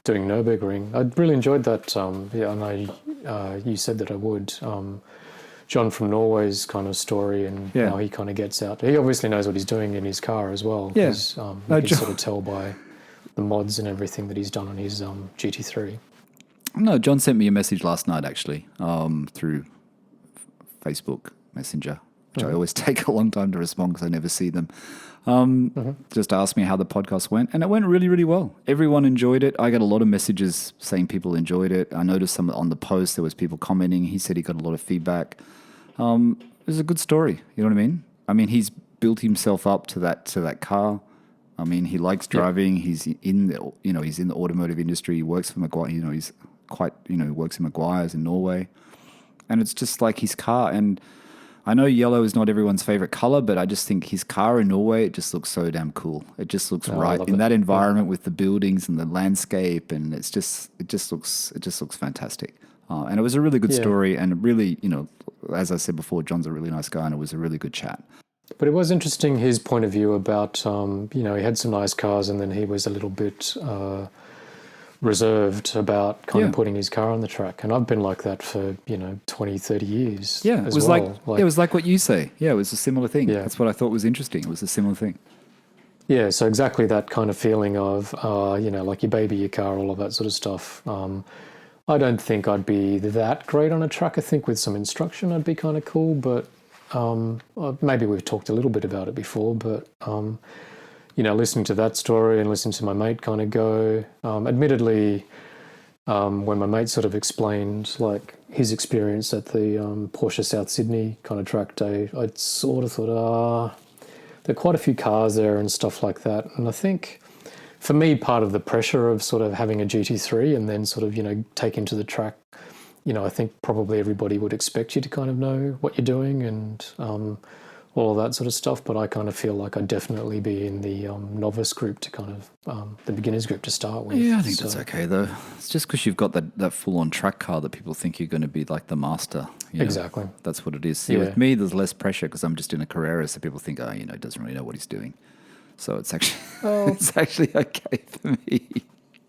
doing Nürburgring. I really enjoyed that. I know you said that I would. John from Norway's kind of story and how he kind of gets out. He obviously knows what he's doing in his car as well. Yeah. You can sort of tell by the mods and everything that he's done on his GT3. No, John sent me a message last night, actually, through Facebook Messenger, which I always take a long time to respond because I never see them. Just asked me how the podcast went, and it went really, really well. Everyone enjoyed it. I got a lot of messages saying people enjoyed it. I noticed some on the post, there was people commenting. He said he got a lot of feedback. It was a good story. You know what I mean? I mean, he's built himself up to that car. I mean, he likes driving. He's in the he's in the automotive industry. He works for Maguire. He's quite works in Maguire's in Norway, and it's just like his car. And I know yellow is not everyone's favorite color, but I just think his car in Norway, it just looks so damn cool. It just looks right in that environment with the buildings and the landscape, and it just looks fantastic. And it was a really good story, and really, as I said before, John's a really nice guy, and it was a really good chat. But it was interesting, his point of view about, he had some nice cars, and then he was a little bit reserved about kind of putting his car on the track. And I've been like that for 20, 30 years. Yeah, it was it was like what you say. Yeah, it was a similar thing. Yeah. That's what I thought was interesting. It was a similar thing. Yeah, so exactly that kind of feeling of like you baby your car, all of that sort of stuff. I don't think I'd be that great on a track. I think with some instruction I'd be kind of cool, but maybe we've talked a little bit about it before, but listening to that story and listening to my mate kind of go, admittedly, when my mate sort of explained like his experience at the Porsche South Sydney kind of track day, I sort of thought, there are quite a few cars there and stuff like that. And I think for me, part of the pressure of sort of having a GT3 and then sort of, taking to the track, I think probably everybody would expect you to kind of know what you're doing and all of that sort of stuff. But I kind of feel like I'd definitely be in the novice group to kind of the beginners group to start with. Yeah, I think that's okay though. It's just because you've got that full-on track car that people think you're going to be like the master. Exactly. That's what it is. See, with me, there's less pressure because I'm just in a Carrera, so people think, he doesn't really know what he's doing. So it's actually it's actually okay for me.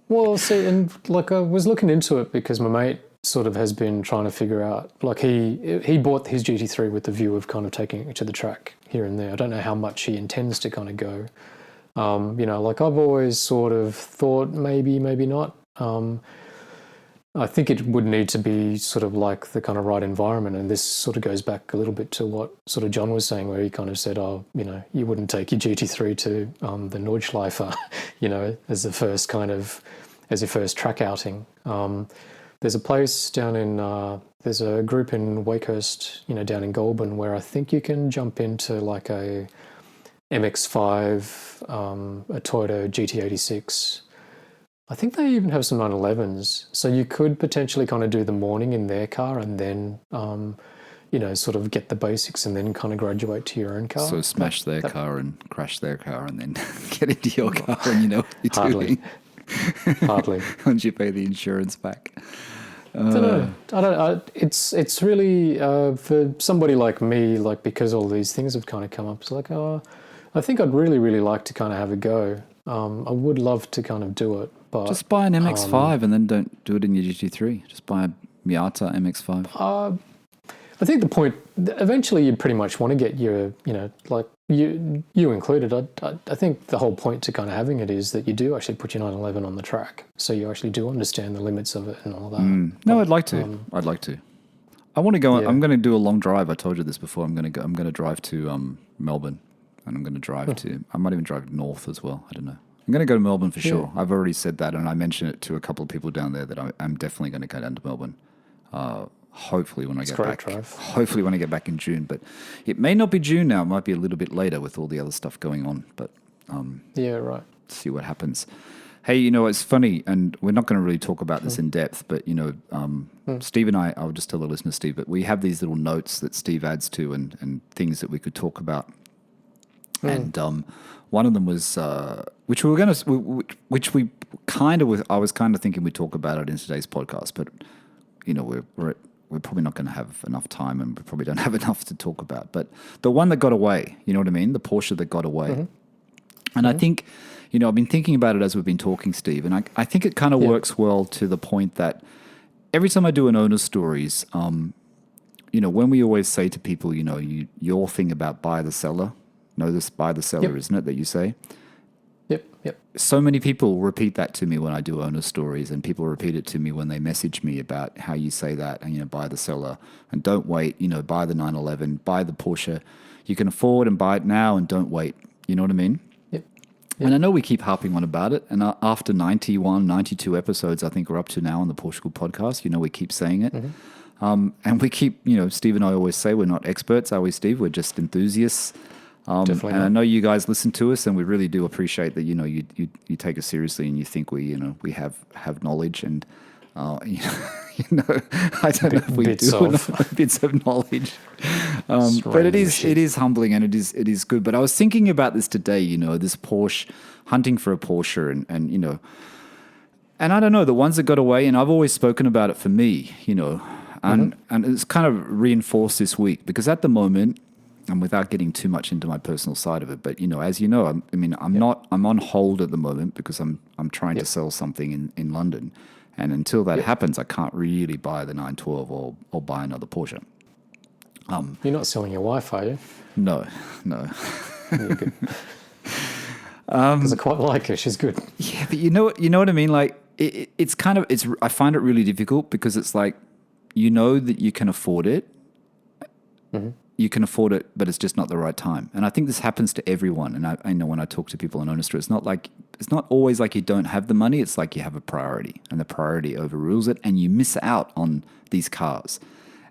Well, see, and like I was looking into it because my mate sort of has been trying to figure out, like he bought his GT3 with the view of kind of taking it to the track here and there. I don't know how much he intends to kind of go. Like I've always sort of thought maybe not. I think it would need to be sort of like the kind of right environment. And this sort of goes back a little bit to what sort of John was saying, where he kind of said, you wouldn't take your GT3 to the Nordschleife, as your first track outing. There's a place down in there's a group in Wakehurst, down in Goulburn, where I think you can jump into like a MX-5, a Toyota GT86. I think they even have some 911s, so you could potentially kind of do the morning in their car and then sort of get the basics and then kind of graduate to your own car. So smash their car and crash their car and then get into your car and you know what you're doing. Hardly. Once you pay the insurance back. I don't know. It's really for somebody like me, like because all these things have kind of come up. It's like, I think I'd really, really like to kind of have a go. I would love to kind of do it, but just buy an MX-5 and then don't do it in your GT3. Just buy a Miata MX-5. I think the point, eventually you'd pretty much want to get your, like you included. I think the whole point to kind of having it is that you do actually put your 911 on the track. So you actually do understand the limits of it and all that. No, I'd like to. I want to go, I'm going to do a long drive. I told you this before. I'm going to drive to Melbourne and I'm going to drive I might even drive north as well. I don't know. I'm going to go to Melbourne for sure. I've already said that and I mentioned it to a couple of people down there that I'm definitely going to go down to Melbourne. Hopefully when I get back. Hopefully when I get back in June, but it may not be June now. It might be a little bit later with all the other stuff going on. But right. See what happens. Hey, it's funny, and we're not going to really talk about this in depth, but Steve and I'll just tell the listener, Steve, but we have these little notes that Steve adds to and things that we could talk about. And one of them was which we were going to, which we kind of, I was kind of thinking we'd talk about it in today's podcast, but we're probably not going to have enough time and we probably don't have enough to talk about. But the one that got away, you know what I mean? The Porsche that got away. And I think, I've been thinking about it as we've been talking, Steve, and I think it kind of works well to the point that every time I do an owner stories, when we always say to people, your thing about buy the seller, know this buy the seller, isn't it, that you say? Yep. So many people repeat that to me when I do owner stories, and people repeat it to me when they message me about how you say that, and buy the seller, and don't wait, buy the 911, buy the Porsche. You can afford and buy it now, and don't wait. You know what I mean? Yep. And I know we keep harping on about it, and after 91, 92 episodes, I think we're up to now on the PorscheCooled podcast. We keep saying it, and we keep, Steve and I always say we're not experts, are we, Steve? We're just enthusiasts. And I know you guys listen to us, and we really do appreciate that. You take us seriously, and you think we have knowledge, and I don't know if we do bits of knowledge, but it is humbling and it is good. But I was thinking about this today. This Porsche, hunting for a Porsche, and I don't know, the ones that got away, and I've always spoken about it for me, and it's kind of reinforced this week because at the moment. And without getting too much into my personal side of it, but as you know, I'm on hold at the moment because I'm trying to sell something in London, and until that happens, I can't really buy the 912 or buy another Porsche. You're not selling your wife, are you? No. You're good. Because I quite like her. She's good. Yeah, but you know what I mean. Like it's kind of I find it really difficult because it's like that you can afford it. You can afford it, but it's just not the right time. And I think this happens to everyone. And I know when I talk to people on Onestra, it's not always like you don't have the money. It's like you have a priority, and the priority overrules it, and you miss out on these cars.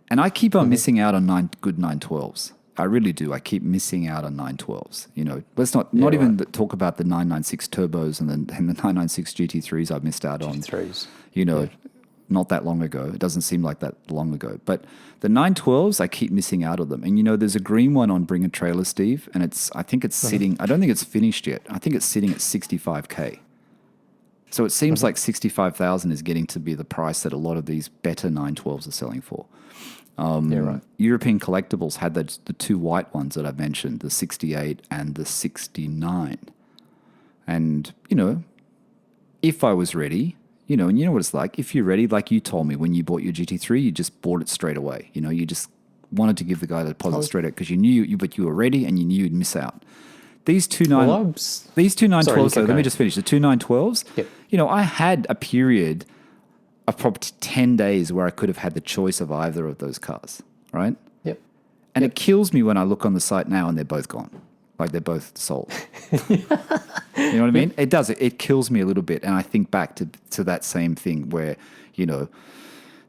And I keep on missing out on good 912s. I really do. I keep missing out on 912s. Let's not even talk about the 996 turbos and the 996 GT3s I missed out on. GT3s. Not that long ago. It doesn't seem like that long ago. But the 912s, I keep missing out on them. And there's a green one on Bring a Trailer, Steve, and I think it's sitting, I don't think it's finished yet. I think it's sitting at 65K. So it seems like 65,000 is getting to be the price that a lot of these better 912s are selling for. European Collectibles had the two white ones that I mentioned, the 68 and the 69. And, if I was ready... and you know what it's like. If you're ready, like you told me when you bought your GT3, you just bought it straight away. You just wanted to give the guy the deposit straight away because you knew but you were ready and you knew you'd miss out. These two 912s, though, let me just finish. The two 912s, I had a period of probably 10 days where I could have had the choice of either of those cars, right? Yep. And it kills me when I look on the site now and they're both gone. Like they're both sold. You know what I mean? It does. It kills me a little bit. And I think back to that same thing where,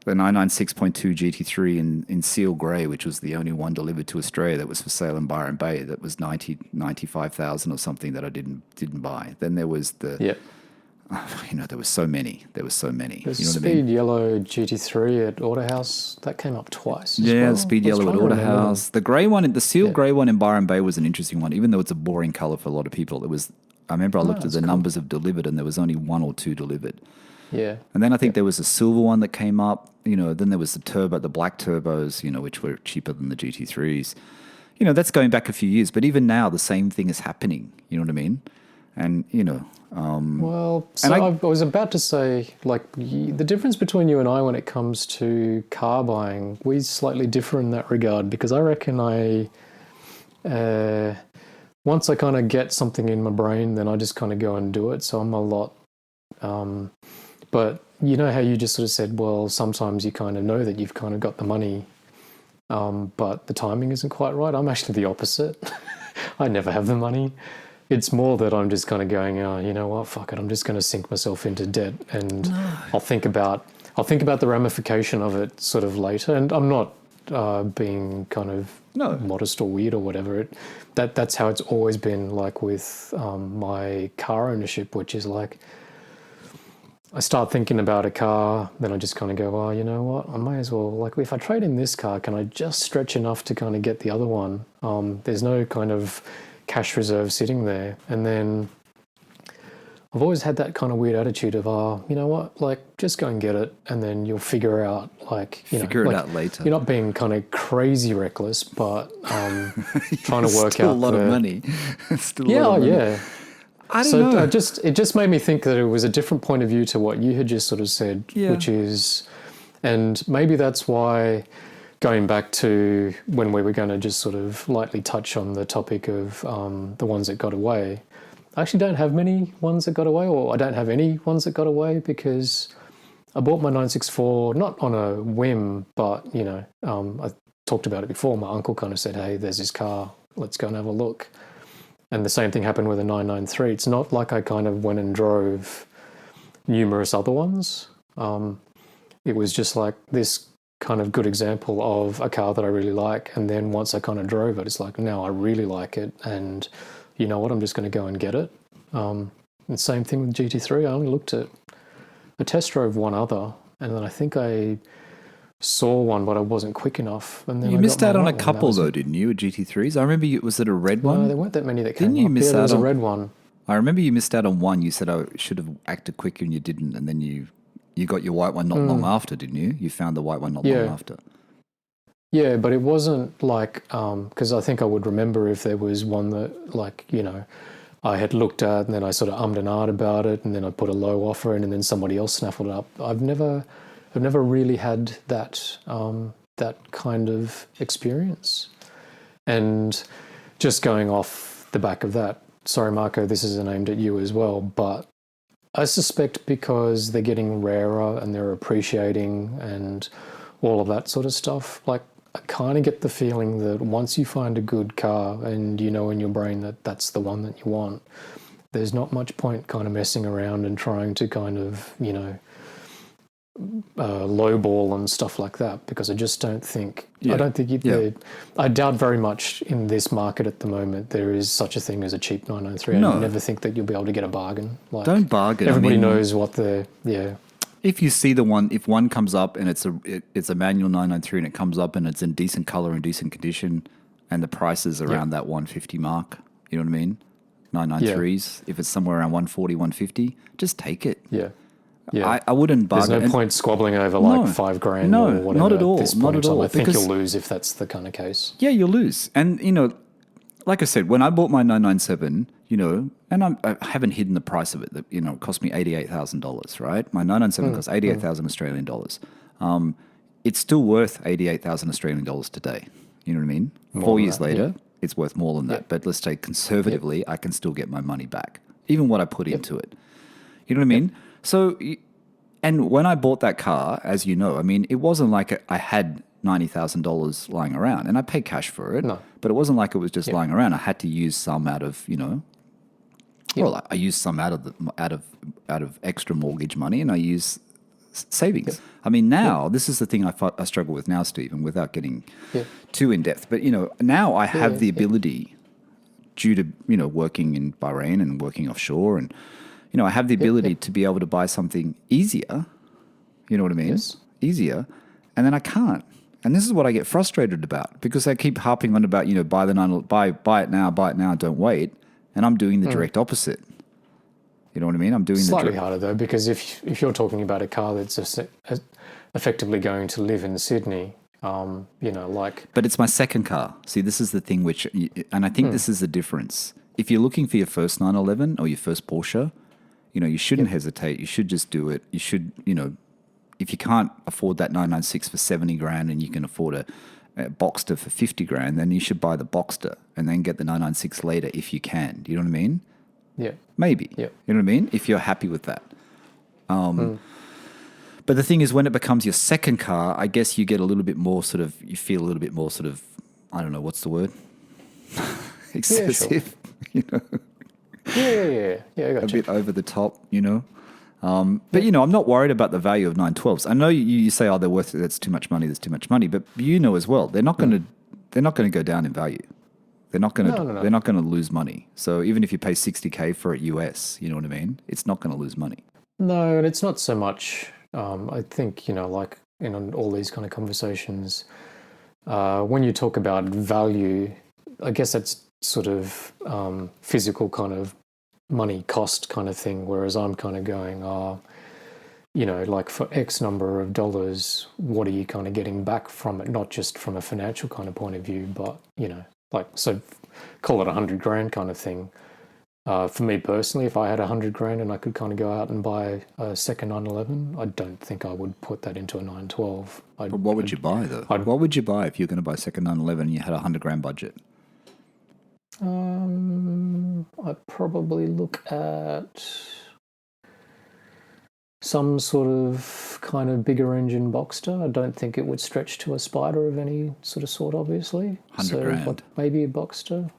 the 996.2 GT3 in seal grey, which was the only one delivered to Australia that was for sale in Byron Bay. That was 95,000 or something that I didn't buy. Then there was the, there was so many. There's Speed Yellow GT3 at Autohouse that came up twice. The Speed Yellow at Autohouse. The grey one, the seal grey one in Byron Bay was an interesting one, even though it's a boring colour for a lot of people. I remember I looked at the numbers of delivered, and there was only 1 or 2 delivered. Yeah. And then I think there was a silver one that came up, then there was the black turbos, which were cheaper than the GT3s. That's going back a few years, but even now the same thing is happening, you know what I mean? And, I was about to say, the difference between you and I when it comes to car buying, we slightly differ in that regard, because I reckon once I kind of get something in my brain, then I just kind of go and do it. So I'm a lot... But you know how you just sort of said, well, sometimes you kind of know that you've kind of got the money, but the timing isn't quite right. I'm actually the opposite. I never have the money. It's more that I'm just kind of going, oh, you know what, fuck it, I'm just going to sink myself into debt, and I'll think about the ramification of it sort of later. And I'm not being kind of modest or weird or whatever. That's how it's always been, like with my car ownership, which is like, I start thinking about a car, then I just kind of go, oh, you know what, I might as well, like, if I trade in this car, can I just stretch enough to kind of get the other one? There's no kind of cash reserve sitting there. And then I've always had that kind of weird attitude of, you know what, like, just go and get it, and then you'll figure out, figure it out later. You're not being kind of crazy reckless, but trying to work still out a lot of money. Still a lot of money. Yeah. I don't know. It just made me think that it was a different point of view to what you had just sort of said, which is, and maybe that's why, going back to when we were going to just sort of lightly touch on the topic of the ones that got away, I actually don't have many ones that got away, or I don't have any ones that got away, because I bought my 964 not on a whim, but, I talked about it before. My uncle kind of said, hey, there's this car, let's go and have a look. And the same thing happened with a 993. It's not like I kind of went and drove numerous other ones. It was just like this kind of good example of a car that I really like. And then once I kind of drove it, it's like, now I really like it. And you know what, I'm just going to go and get it. And same thing with GT3. I only looked at, I test drove one other, and then I think I saw one, but I wasn't quick enough. And then you missed out on a couple, though, didn't you, with GT3s? I remember was it a red one? No, there weren't that many that came up. Didn't you miss out on... there was a red one. I remember you missed out on one. You said I should have acted quicker, and you didn't. And then you got your white one not long after, didn't you? You found the white one not long after. Yeah, but it wasn't like... because I think I would remember if there was one that, like, I had looked at, and then I sort of ummed and ahed about it, and then I put a low offer in, and then somebody else snaffled it up. I've never really had that kind of experience. And just going off the back of that, sorry, Marco, this is aimed at you as well, but I suspect because they're getting rarer and they're appreciating and all of that sort of stuff, like, I kind of get the feeling that once you find a good car and you know in your brain that that's the one that you want, there's not much point kind of messing around and trying to kind of, lowball and stuff like that, because I just don't think, I doubt very much in this market at the moment there is such a thing as a cheap 993. I never think that you'll be able to get a bargain. Like, don't bargain. Everybody knows what if you see if one comes up and it's a manual 993 and it comes up and it's in decent color and decent condition and the price is around that 150 mark, you know what I mean? 993s, if it's somewhere around 140, 150, just take it. Yeah. I wouldn't bargain. There's no point squabbling over like $5,000 or whatever. Not at all. At this point not at all. I think you'll lose if that's the kind of case. Yeah, you'll lose. And, like I said, when I bought my 997, and I haven't hidden the price of it, that, it cost me $88,000, right? My 997 cost 88,000 Australian dollars. It's still worth 88,000 Australian dollars today. You know what I mean? 4 years later, it's worth more than that. But let's say conservatively, I can still get my money back, even what I put into it. You know what I mean? So, and when I bought that car, as you know, I mean, it wasn't like I had $90,000 lying around, and I paid cash for it. No. But it wasn't like it was just lying around. I had to use some out of, well, I used some out of extra mortgage money, and I used savings. Yep. I mean, now this is the thing I struggle with now, Stephen, without getting too in depth. But now I have the ability, due to working in Bahrain and working offshore, and I have the ability to be able to buy something easier. You know what I mean? Yes. Easier, and then I can't. And this is what I get frustrated about, because they keep harping on about buy it now, don't wait, and I'm doing the direct opposite. You know what I mean? I'm doing slightly harder though, because if you're talking about a car that's effectively going to live in Sydney, But it's my second car. See, this is the thing and I think this is the difference. If you're looking for your first 911 or your first Porsche, you shouldn't hesitate. You should just do it. You should, if you can't afford that 996 for 70 grand and you can afford a Boxster for 50 grand, then you should buy the Boxster and then get the 996 later if you can. Do you know what I mean? Yeah. Maybe. Yeah. You know what I mean? If you're happy with that. But the thing is, when it becomes your second car, I guess you get a little bit more you feel a little bit more I don't know, what's the word? Excessive, Yeah, I got a bit over the top, But, I'm not worried about the value of 912s. I know you say, they're worth it, that's too much money, but as well, they're not going to go down in value. They're not going to. No. They're not going to lose money. So even if you pay $60K for it US, you know what I mean? It's not going to lose money. No, and it's not so much. I think like in all these kind of conversations, when you talk about value, I guess that's sort of physical kind of money cost kind of thing. Whereas I'm kind of going, like for X number of dollars, what are you kind of getting back from it? Not just from a financial kind of point of view, but so call it 100 grand kind of thing. For me personally, if I had 100 grand and I could kind of go out and buy a second 911, I don't think I would put that into a 912. But what would you buy though? What would you buy if you're going to buy a second 911 and you had a 100 grand budget? I'd probably look at some sort of kind of bigger engine Boxster. I don't think it would stretch to a Spider of any sort, obviously. 100 grand. Maybe a Boxster.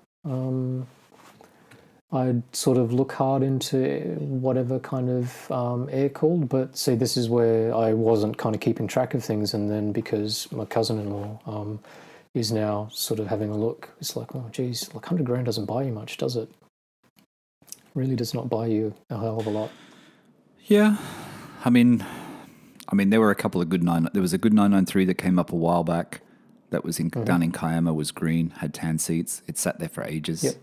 I'd sort of look hard into whatever kind of air-cooled, but see, this is where I wasn't kind of keeping track of things, and then because my cousin-in-law is now sort of having a look, it's like, oh, geez, 100 grand doesn't buy you much, does it? Really does not buy you a hell of a lot. Yeah. I mean, there were a couple of good there was a good 993 that came up a while back that was down in Kiama, was green, had tan seats. It sat there for ages. Yep.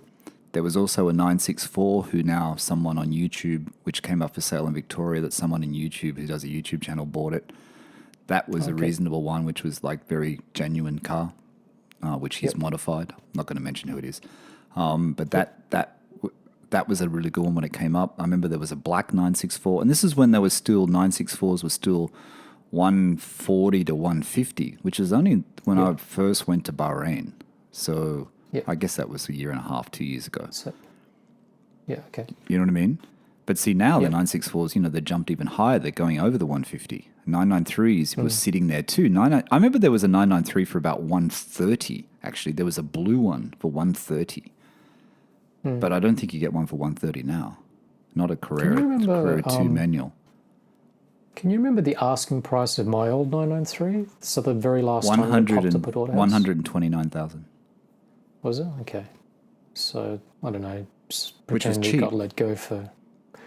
There was also a 964 who now someone on YouTube, which came up for sale in Victoria, that someone in YouTube who does a YouTube channel bought it. That was a reasonable one, which was like very genuine car, which he's modified. I'm not going to mention who it is. But that was a really good one when it came up. I remember there was a black 964, and this is when there was still 964s were still 140 to 150, which is only when I first went to Bahrain. So I guess that was a year and a half, 2 years ago. So, yeah, okay. You know what I mean? But see, now the 964s, they jumped even higher. They're going over the 150. 993s was sitting there too. I remember there was a 993 for about 130, actually. There was a blue one for 130. But I don't think you get one for 130 now. Not a Carrera, Carrera 2 manual. Can you remember the asking price of my old 993? So the very last time it popped up at Autohouse? 129,000. Was it? Okay. So, I don't know. Which is pretend cheap. It got let go for...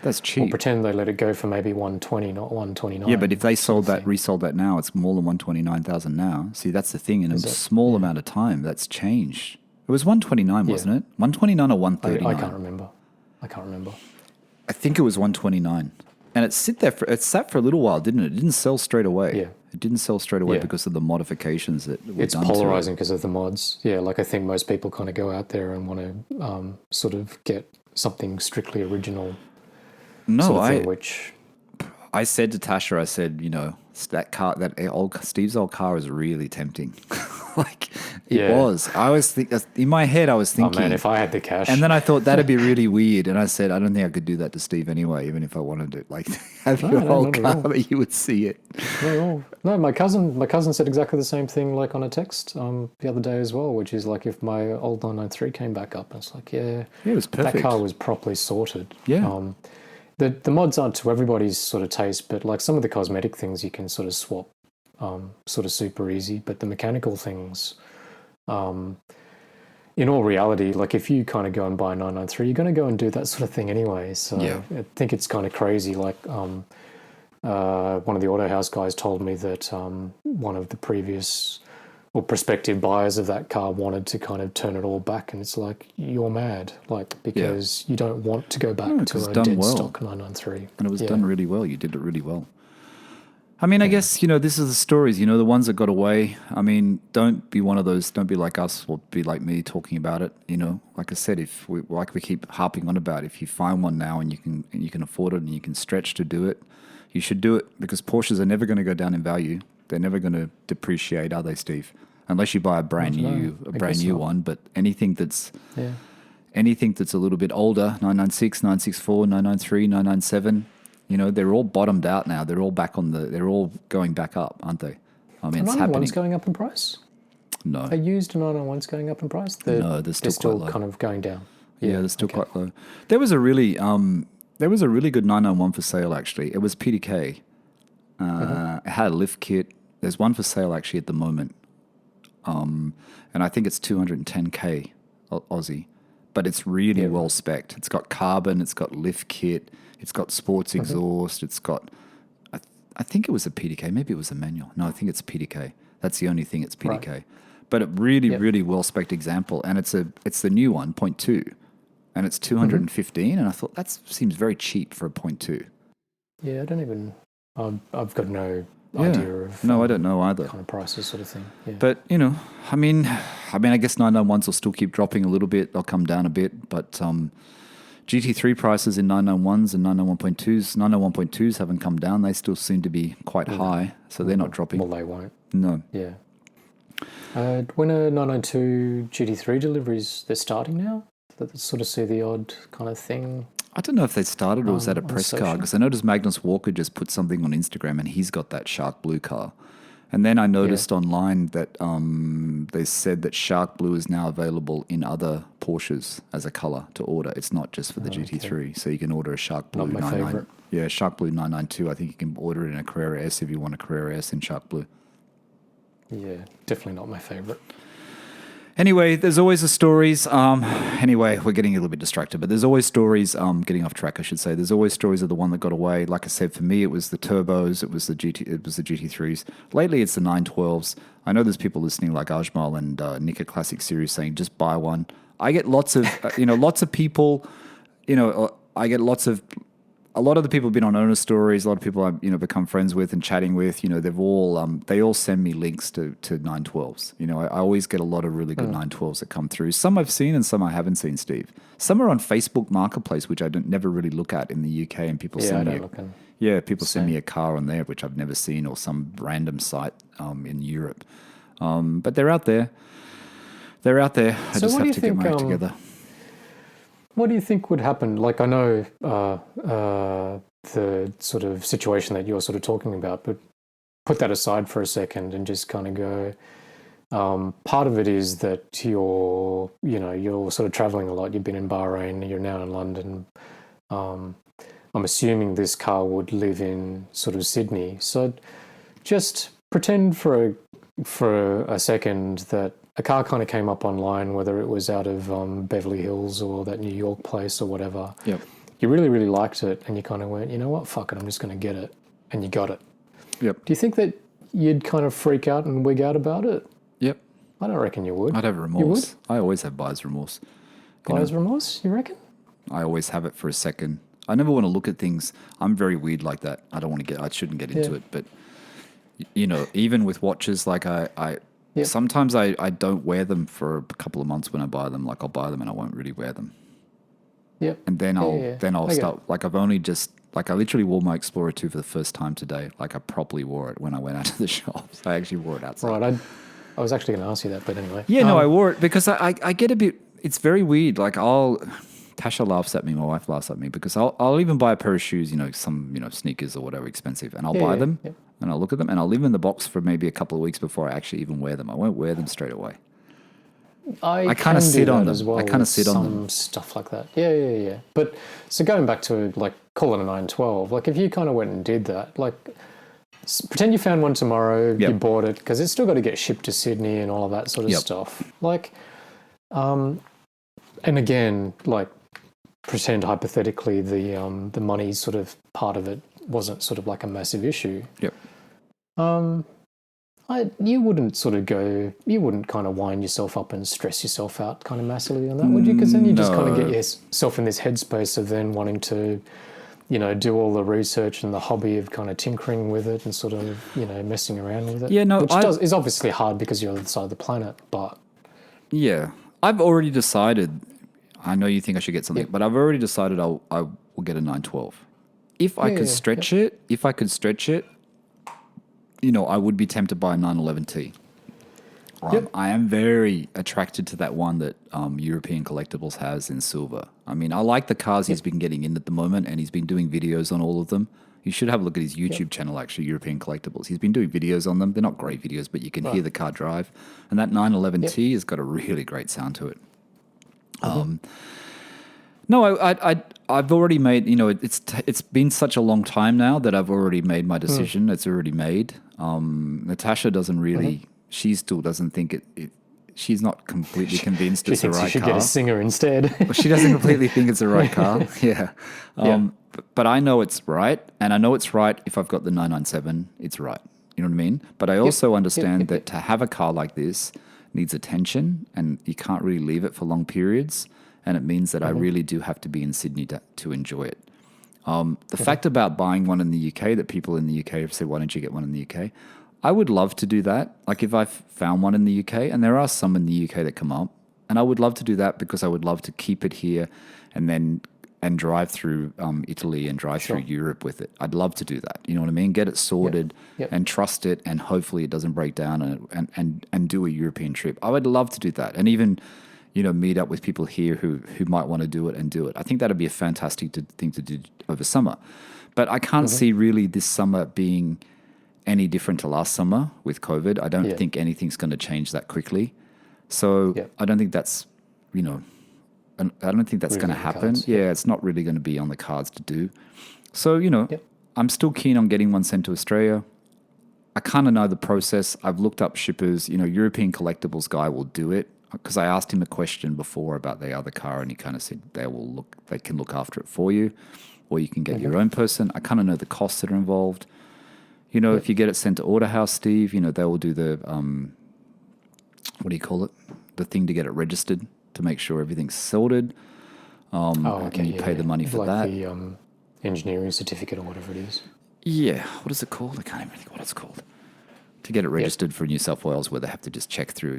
That's cheap. Or pretend they let it go for maybe 120, not 129. Yeah, but if they resold that now, it's more than 129,000 now. See, that's the thing. In a small amount of time, that's changed. It was 129, wasn't it? 129 or 139? I can't remember. I think it was 129. And it sat for a little while, didn't it? It didn't sell straight away. Yeah. It didn't sell straight away because of the modifications that were done to it. It's polarizing because of the mods. Yeah, I think most people kind of go out there and want to sort of get something strictly original. No, I said to Tasha, I said, that car, Steve's old car is really tempting. It was. I was in my head, I was thinking, oh man, if I had the cash. And then I thought that'd be really weird. And I said, I don't think I could do that to Steve anyway, even if I wanted to. Have your whole car that you would see it. No, my cousin said exactly the same thing, on a text the other day as well, which is if my old 993 came back up, and it's it was perfect. That car was properly sorted. Yeah. the mods aren't to everybody's sort of taste, but like some of the cosmetic things you can sort of swap sort of super easy, but the mechanical things, in all reality, like if you kind of go and buy a 993, you're going to go and do that sort of thing anyway. So I think it's kind of crazy. Like one of the auto house guys told me that one of the previous or prospective buyers of that car wanted to kind of turn it all back, and it's like, you're mad, like, because you don't want to go back to a dead stock 993. And it was done really well. You did it really well. I mean, I guess, you know, this is the stories, you know, the ones that got away. I mean, don't be one of those, don't be like us or be like me talking about it, you know. Like I said, if we, like we keep harping on about, if you find one now and you can afford it and you can stretch to do it, you should do it, because Porsches are never going to go down in value. They're never going to depreciate, are they, Steve? Unless you buy a brand new one. But anything that's a little bit older, 996, 964, 993, 997, you know, they're all bottomed out now. They're all they're all going back up, aren't they? I mean, it's happening. 991's going up in price? No. Are used 991s going up in price? No, they're still kind of going down. Yeah, they're still quite low. There was a really good 991 for sale, actually. It was PDK. It had a lift kit. There's one for sale actually at the moment. And I think it's 210K Aussie, but it's really well spec'd. It's got carbon, it's got lift kit, it's got sports exhaust, it's got, I think it was a PDK, maybe it was a manual. No, I think it's PDK. That's the only thing, it's PDK. Right. But a really well spec'd example, and it's the new one, 0.2, and it's 215, and I thought that seems very cheap for a 0.2. Yeah, I don't even, I've got no idea of I don't know either kind of prices sort of thing. But you know, I mean I guess 991s will still keep dropping a little bit. They'll come down a bit, but GT3 prices in 991s and 991.2s 991.2s haven't come down. They still seem to be quite high, so they're not dropping. Well, they won't. No. When a 992 GT3 deliveries, they're starting now. That sort of see the odd kind of thing. I don't know if they started or was that a press car, because I noticed Magnus Walker just put something on Instagram and he's got that Shark Blue car. And then I noticed online that they said that Shark Blue is now available in other Porsches as a color to order. It's not just for the GT3, so you can order a Shark Blue 99. Yeah, Shark Blue 992. I think you can order it in a Carrera S if you want a Carrera S in Shark Blue. Yeah, definitely not my favorite. Anyway, there's always the stories. Anyway, we're getting a little bit distracted, but there's always stories. Getting off track, I should say. There's always stories of the one that got away. Like I said, for me, it was the turbos. It was the GT3s. Lately, it's the 912s. I know there's people listening like Ajmal and Nick at Classic Series saying just buy one. I get lots of lots of people. I get lots of. A lot of the people have been on owner stories. A lot of people I've become friends with and chatting with. They've all they all send me links to 912s. I always get a lot of really good 912s that come through. Some I've seen and some I haven't seen, Steve. Some are on Facebook Marketplace, which I never really look at in the UK, and people send me send me a car on there which I've never seen, or some random site in Europe. But they're out there. They're out there. I just have to get my act together. What do you think would happen? Like, I know the sort of situation that you're sort of talking about, but put that aside for a second and just kind of go, part of it is that you're sort of traveling a lot. You've been in Bahrain, you're now in London. I'm assuming this car would live in sort of Sydney. So just pretend for a second that a car kind of came up online, whether it was out of Beverly Hills or that New York place or whatever. Yep. You really, really liked it, and you kind of went, you know what, fuck it, I'm just going to get it. And you got it. Yep. Do you think that you'd kind of freak out and wig out about it? Yep. I don't reckon you would. I'd have remorse. You would? I always have buyer's remorse. Buyer's remorse, you reckon? I always have it for a second. I never want to look at things. I'm very weird like that. I shouldn't get into it, but even with watches, like sometimes I don't wear them for a couple of months when I buy them. Like, I'll buy them and I won't really wear them. Yep. And then I'll start. Like, I've only just, like, I literally wore my Explorer 2 for the first time today. Like, I properly wore it when I went out to the shops. I actually wore it outside. Right. I was actually going to ask you that, but anyway. Yeah, no, I wore it because I get a bit, it's very weird. Like, Tasha laughs at me, my wife laughs at me, because I'll even buy a pair of shoes, some, sneakers or whatever expensive, and I'll buy them and I'll look at them and I'll leave them in the box for maybe a couple of weeks before I actually even wear them. I won't wear them straight away. I kind of sit on them. As well. I kind of sit on them. Stuff like that. Yeah. But so going back to like call it a 912. Like if you kind of went and did that, like pretend you found one tomorrow, you bought it, because it's still got to get shipped to Sydney and all of that sort of stuff. Like, and again, like pretend hypothetically the money sort of part of it wasn't sort of like a massive issue. Yep. You wouldn't kind of wind yourself up and stress yourself out kind of massively on that, would you? Because then you just kind of get yourself in this headspace of then wanting to, do all the research and the hobby of kind of tinkering with it and sort of, messing around with it. Yeah, no, which is obviously hard because you're on the other side of the planet, but... Yeah. I've already decided, I know you think I should get something, but I've already decided I will get a 912. If I could stretch it, I would be tempted by a 911T. I am very attracted to that one that European Collectibles has in silver. I mean, I like the cars he's been getting in at the moment, and he's been doing videos on all of them. You should have a look at his YouTube channel, actually, European Collectibles. He's been doing videos on them. They're not great videos, but you can hear the car drive. And that 911T has got a really great sound to it. No, I've already made, it's been such a long time now that I've already made my decision. It's already made. Natasha doesn't really, she still doesn't think she's not completely convinced it's the right car. She thinks you should get a Singer instead. Well, she doesn't completely think it's the right car. Yeah. But I know it's right. And I know it's right if I've got the 997, it's right. You know what I mean? But I also understand that to have a car like this needs attention, and you can't really leave it for long periods. And it means that I really do have to be in Sydney to enjoy it. The fact about buying one in the UK, that people in the UK have said, why don't you get one in the UK? I would love to do that. Like if I found one in the UK, and there are some in the UK that come up, and I would love to do that because I would love to keep it here and drive through Italy and drive through Europe with it. I'd love to do that. You know what I mean? Get it sorted and trust it, and hopefully it doesn't break down and do a European trip. I would love to do that. And even... meet up with people here who might want to do it and do it. I think that'd be a fantastic thing to do over summer. But I can't see really this summer being any different to last summer with COVID. I don't think anything's going to change that quickly. So I don't think that's, I don't think that's going to happen. It's not really going to be on the cards to do. So, I'm still keen on getting one sent to Australia. I kind of know the process. I've looked up shippers. European Collectibles guy will do it. Because I asked him a question before about the other car, and he kind of said they can look after it for you, or you can get your own person. I kind of know the costs that are involved. If you get it sent to Order House, Steve, they will do the what do you call it? The thing to get it registered to make sure everything's sorted. And you pay the money for that. The engineering certificate or whatever it is. Yeah, what is it called? I can't even think what it's called. To get it registered for New South Wales, where they have to just check through,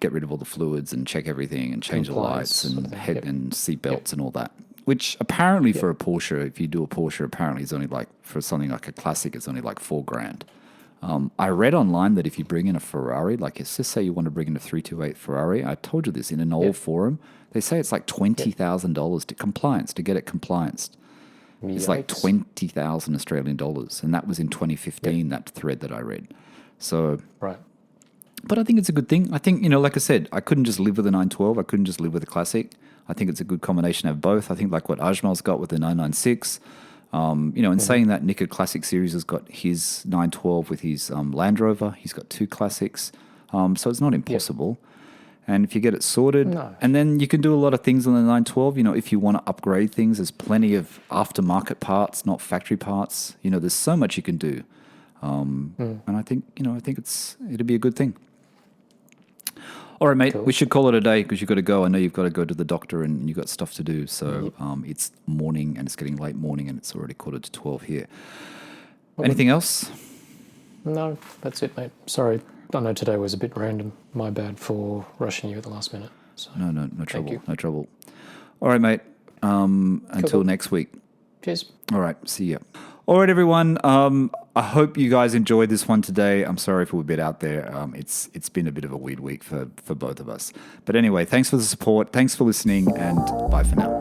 get rid of all the fluids and check everything and change the lights and and seat belts and all that. Which apparently for a Porsche, if you do a Porsche, apparently it's only like, for something like a classic, it's only like $4,000. I read online that if you bring in a Ferrari, like let's just say you want to bring in a 328 Ferrari, I told you this in an old forum, they say it's like $20,000 to compliance, to get it complianced. It's like 20,000 Australian dollars. And that was in 2015, that thread that I read. So, but I think it's a good thing. I think, like I said, I couldn't just live with a 912. I couldn't just live with a classic. I think it's a good combination of both. I think like what Ajmal's got with the 996, in saying that, Nicker Classic Series has got his 912 with his Land Rover. He's got two classics. So it's not impossible. And if you get it sorted, and then you can do a lot of things on the 912. If you want to upgrade things, there's plenty of aftermarket parts, not factory parts. There's so much you can do. And I think, it'll be a good thing. All right, mate, we should call it a day because you've got to go. I know you've got to go to the doctor and you've got stuff to do. So it's morning, and it's getting late morning, and it's already 11:45 here. Anything else? No, that's it, mate. Sorry. I know today was a bit random. My bad for rushing you at the last minute. So, no trouble. No trouble. All right, mate. Until next week. Cheers. All right. See ya. All right, everyone. I hope you guys enjoyed this one today. I'm sorry if we're a bit out there. It's been a bit of a weird week for both of us. But anyway, thanks for the support. Thanks for listening, and bye for now.